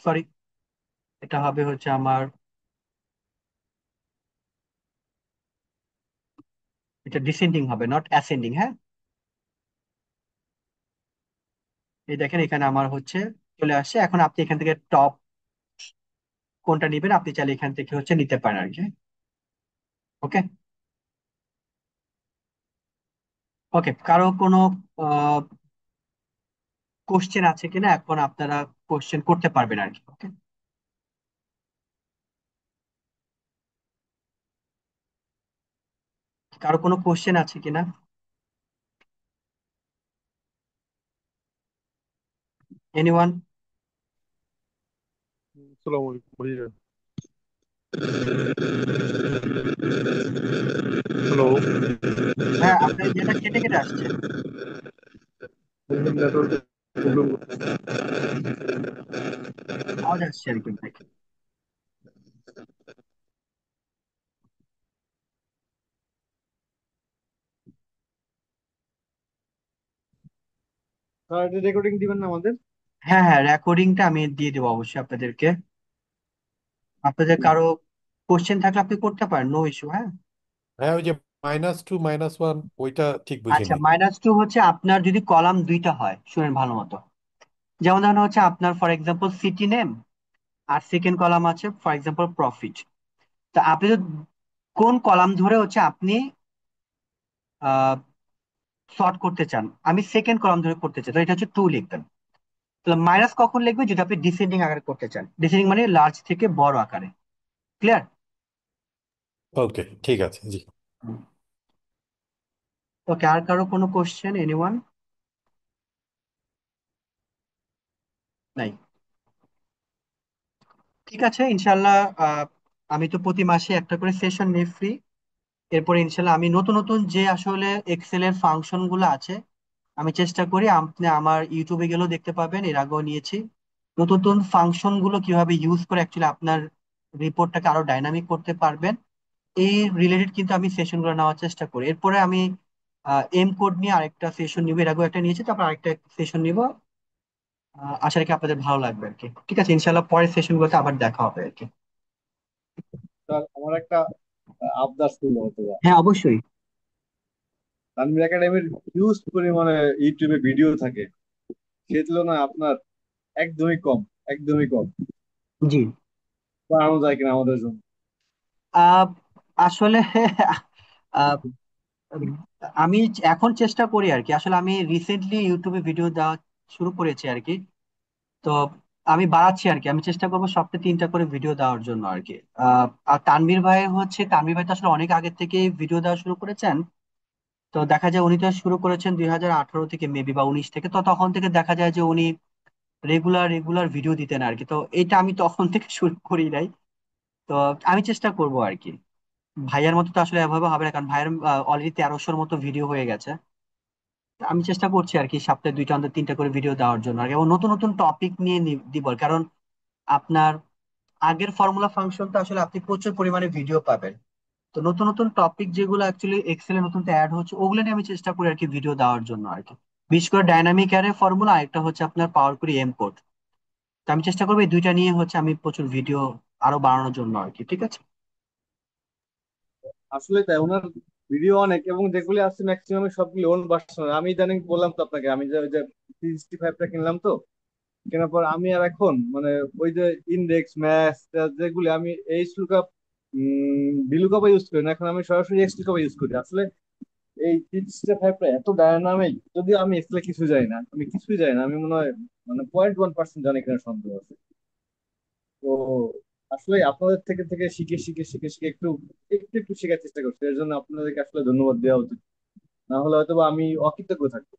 সরি, এটা হবে হচ্ছে আমার, এটা ডিসেন্ডিং হবে, নট অ্যাসেন্ডিং। হ্যাঁ, এই দেখেন এখানে আমার হচ্ছে চলে আসছে। এখন আপনি এখান থেকে টপ কোনটা নেবেন আপনি চাইলে এখান থেকে হচ্ছে নিতে পারেন আর কি। ওকে। ওকে, কারো কোনো কোশ্চেন আছে কিনা এখন আপনারা কোশ্চেন করতে পারবেন আর কি। ওকে, কারো কোনো কোশ্চেন আছে কিনা? এনিওয়ান? আসসালামু আলাইকুম ভাইয়া। হ্যালো। হ্যাঁ, আপনার ইয়েটা কেটে কেটে আসছে। Network problem. আওয়াজ আসছে আর কি ভাই। আর রেকর্ডিং দিবেন না আমাদের? হ্যাঁ হ্যাঁ, রেকর্ডিংটা আমি দিয়ে দেবো অবশ্যই আপনাদেরকে। আপনাদের কারো কোশ্চেন থাকলে আপনি করতে পারেন, নো ইস্যু। হ্যাঁ। হ্যাঁ, ওই যে -2 -1 ওইটা ঠিক বুঝি আচ্ছা, নাই। -2 হচ্ছে আপনার যদি কলাম দুইটা হয়, শুনেন ভালো মতো। যেমন ধরেন হচ্ছে আপনার ফর এক্সাম্পল সিটি নেম, আর সেকেন্ড কলাম আছে ফর এক্সাম্পল প্রফিট। তা আপনি তো কোন কলাম ধরে হচ্ছে আপনি সর্ট করতে চান, আমি সেকেন্ড কলাম ধরে করতে চাই, তো এটা হচ্ছে 2 লিখবেন। তাহলে মাইনাস কখন লিখবেন? যদি আপনি ডিসেন্ডিং আকারে করতে চান, ডিসেন্ডিং মানে লার্জ থেকে বড় আকারে। ক্লিয়ার? ওকে, ঠিক আছে, জি। ওকে, আর কারো কোনো কোশ্চেন? এনিওয়ান? নাই? ঠিক আছে, ইনশাল্লাহ। আহ, আমি তো প্রতি মাসে একটা করে সেশন নিই ফ্রি। এরপরে ইনশাল্লাহ আমি নতুন নতুন যে আসলে এক্সেল এর ফাংশন গুলো আছে, আমি চেষ্টা করি, আপনি আমার ইউটিউবে গেলেও দেখতে পাবেন, এর আগেও নিয়েছি। নতুন নতুন ফাংশন গুলো কিভাবে ইউজ করে অ্যাকচুয়ালি আপনার রিপোর্টটাকে আরো ডাইনামিক করতে পারবেন, এই রিলেটেড কিন্তু আমি সেশন গুলো নেওয়ার চেষ্টা করি। এরপরে আমি এম কোড নিয়ে আরেকটা সেশন নিব, এর আগেও একটা নিয়েছি, তারপর আরেকটা সেশন নিব। আশা রাখি আপনাদের ভালো লাগবে আর কি। ঠিক আছে, ইনশাল্লাহ পরের সেশনগুলোতে আবার দেখা হবে আর কি। স্যার আমার একটা আবদার ছিল হয়তো বা। হ্যাঁ, অবশ্যই। তানভীর একাডেমির হিউজ পরিমাণে ইউটিউবে ভিডিও থাকে, সে তুলনায় আপনার একদমই কম, একদমই কম। জি। বাড়ানো যায় কিনা আমাদের জন্য? আহ, আসলে আহ, আমি এখন চেষ্টা করি আর কি। আসলে আমি রিসেন্টলি ইউটিউবে ভিডিও দেওয়া শুরু করেছি আর কি। তো আমি বাড়াচ্ছি আর কি, আমি চেষ্টা করবো সপ্তাহে 3টা করে ভিডিও দেওয়ার জন্য আর কি। আর তানভীর ভাই তো আসলে অনেক আগে থেকে ভিডিও দেওয়া শুরু করেছেন। তো দেখা যায় উনি তো শুরু করেছেন 2018 থেকে মেবি বা 19 থেকে। তো তখন থেকে দেখা যায় যে উনি রেগুলার রেগুলার ভিডিও দিতেন আর কি। তো এটা আমি তখন থেকে শুরু করি নাই। তো আমি চেষ্টা করব আর কি। ভাইয়ার মতো তো আসলে এভাবে হবে না, কারণ ভাইয়ের অলরেডি 1300-র মতো ভিডিও হয়ে গেছে। তো আমি চেষ্টা করছি আর কি সপ্তাহে 2টা অন্তত 3টা করে ভিডিও দেওয়ার জন্য আর কি, এবং নতুন নতুন টপিক নিয়ে দিব। কারণ আপনার আগের ফর্মুলা ফাংশন তো আসলে আপনি প্রচুর পরিমাণে ভিডিও পাবেন। তো নতুন নতুন টপিক যেগুলো অ্যাকচুয়ালি এক্সেলে নতুন অ্যাড হচ্ছে, ওগুলো নিয়ে আমি চেষ্টা করি আর কি ভিডিও দেওয়ার জন্য আর কি। বিশেষ করে ডাইনামিক অ্যারে ফর্মুলা, একটা হচ্ছে আপনার পাওয়ার query এম কোড। তো আমি চেষ্টা করবো এই 2টা নিয়ে হচ্ছে আমি প্রচুর ভিডিও আরো বানানোর জন্য আর কি। ঠিক আছে। আসলে তাই, ওনার ভিডিও অনেক, এবং যেগুলি আছে ম্যাক্সিমাম সবগুলি ওন ভার্সন। আমি ইদানিং বললাম তো আপনাকে, আমি যে ওই যে 365টা কিনলাম, তো কেনার পর আমি আর এখন মানে ওই যে ইন্ডেক্স ম্যাথ যেগুলি, আমি এইচ লুকআপ ভিলুকআপ ইউজ করি না, এখন আমি সরাসরি এক্স লুকআপ ইউজ করি। আসলে এই 365টা এত ডায়নামিক, যদিও আমি এক্সেলে কিছু জানি না, আমি কিছুই জানি না, আমি মনে হয় মানে 0.1% জানি কিনা সন্দেহ আছে। তো আসলে আপনাদের থেকে থেকে শিখে শিখে শিখে শিখে একটু একটু একটু শেখার চেষ্টা করছি, এর জন্য আপনাদেরকে আসলে ধন্যবাদ দেওয়া উচিত, না হলে হয়তো বা আমি অকৃতজ্ঞ থাকবো।